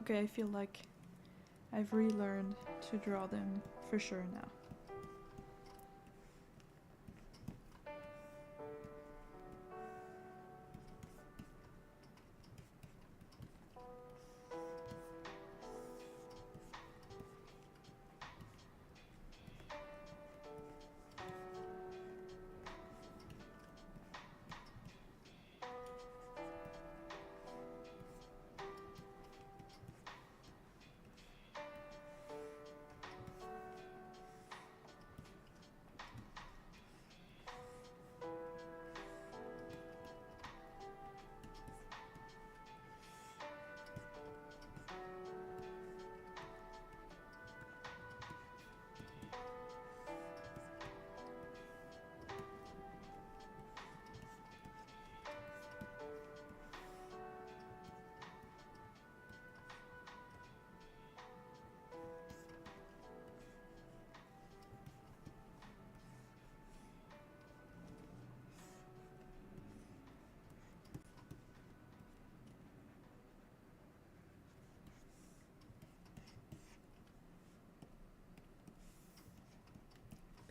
Okay, I feel like I've relearned to draw them for sure now.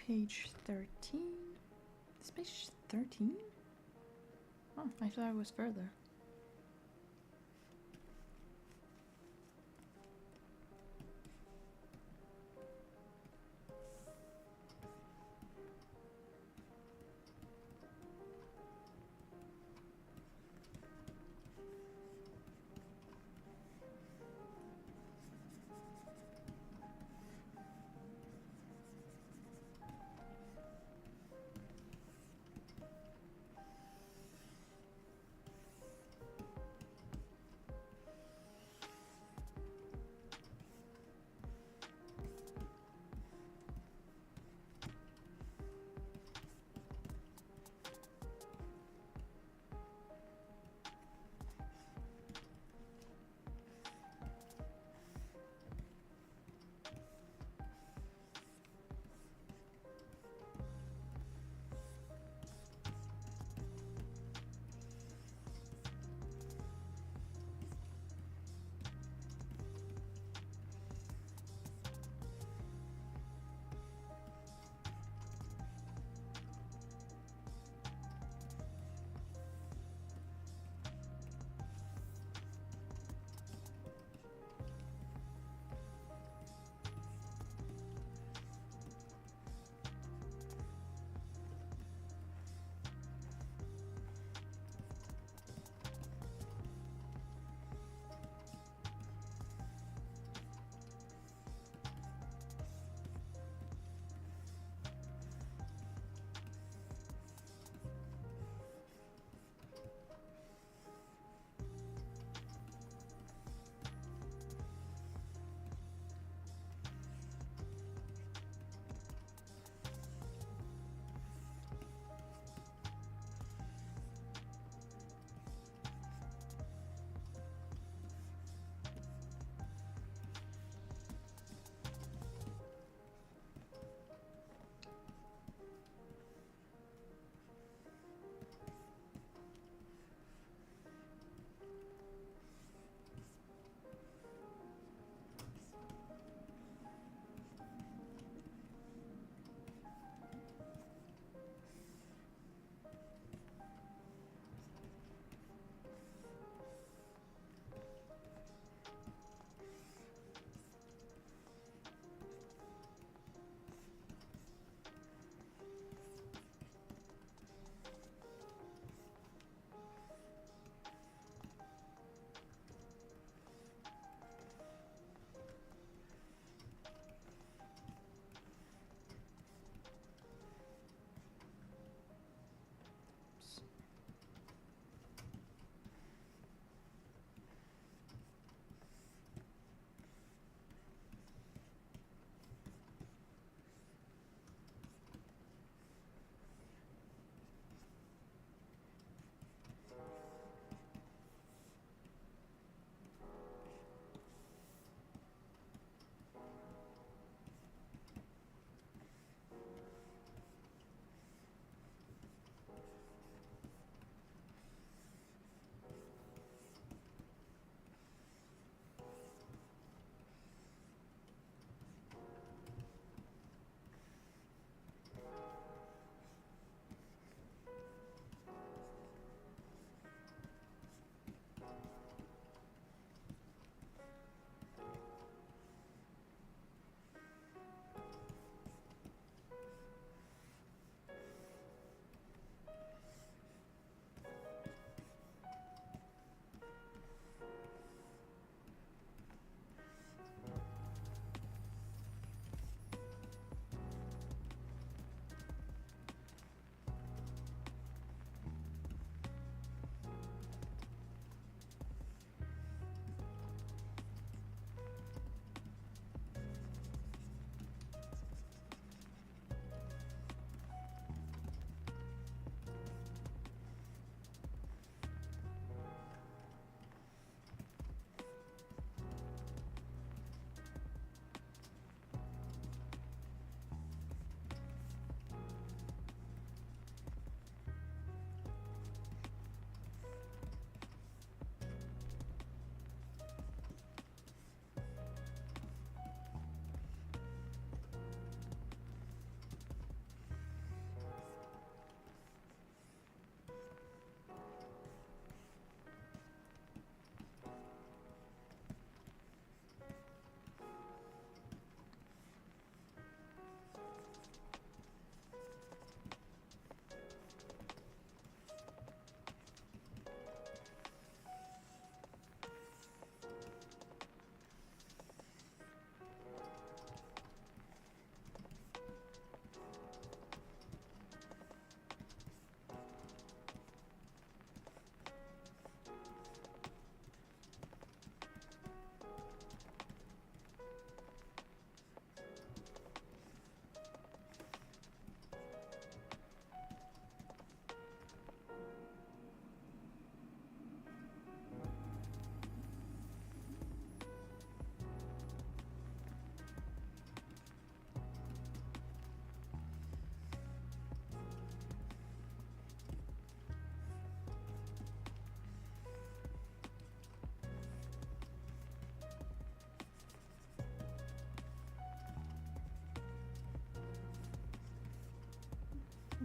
Page 13? This page 13? Oh, I thought it was further.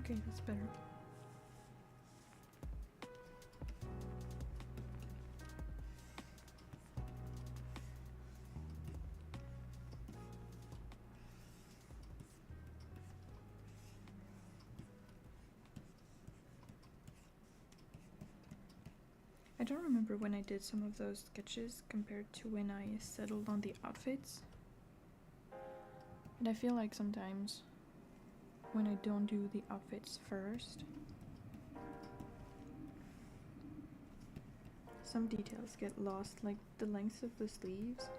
Okay, that's better. I don't remember when I did some of those sketches compared to when I settled on the outfits. And I feel like sometimes when I don't do the outfits first, some details get lost, like the length of the sleeves.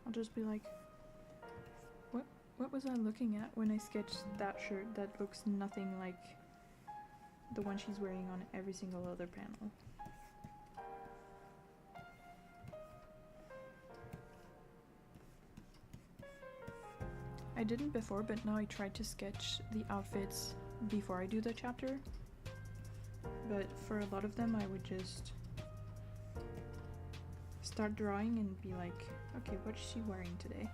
I'll just be like, what was I looking at when I sketched that shirt that looks nothing like the one she's wearing on every single other panel? I didn't before, but now I try to sketch the outfits before I do the chapter. But for a lot of them, I would just start drawing and be like, okay, what is she wearing today?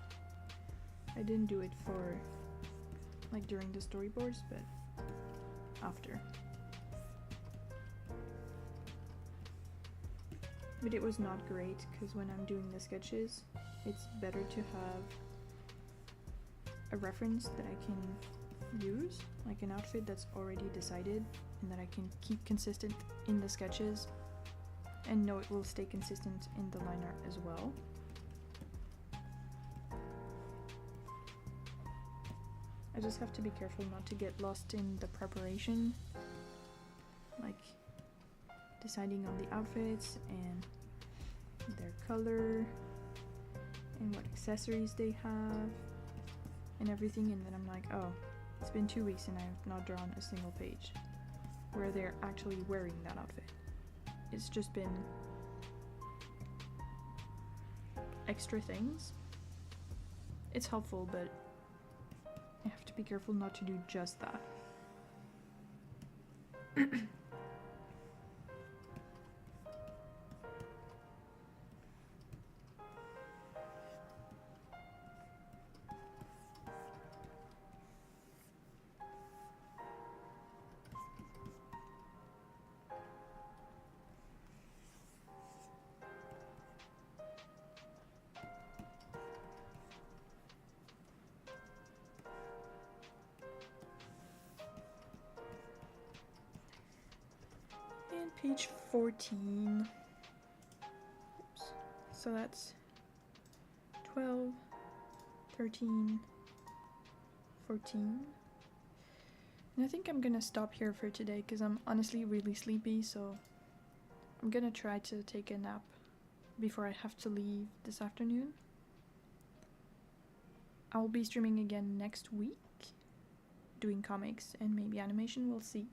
I didn't do it for like during the storyboards, but after. But it was not great because when I'm doing the sketches, it's better to have a reference that I can use, like an outfit that's already decided and that I can keep consistent in the sketches and know it will stay consistent in the line art as well. I just have to be careful not to get lost in the preparation, like deciding on the outfits and their color and what accessories they have and everything, and then I'm like, oh, it's been 2 weeks and I have not drawn a single page where they're actually wearing that outfit. It's just been extra things. It's helpful, but I have to be careful not to do just that. And page 14. Oops. So that's 12, 13, 14. And I think I'm gonna stop here for today because I'm honestly really sleepy, so I'm gonna try to take a nap before I have to leave this afternoon. I will be streaming again next week, doing comics and maybe animation, we'll see,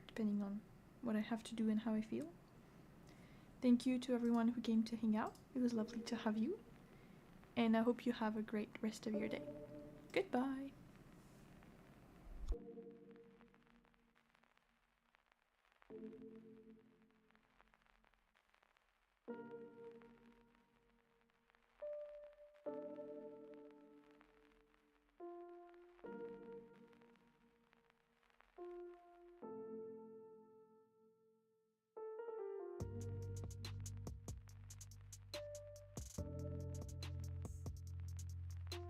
depending on what I have to do and how I feel. Thank you to everyone who came to hang out. It was lovely to have you. And I hope you have a great rest of your day. Goodbye!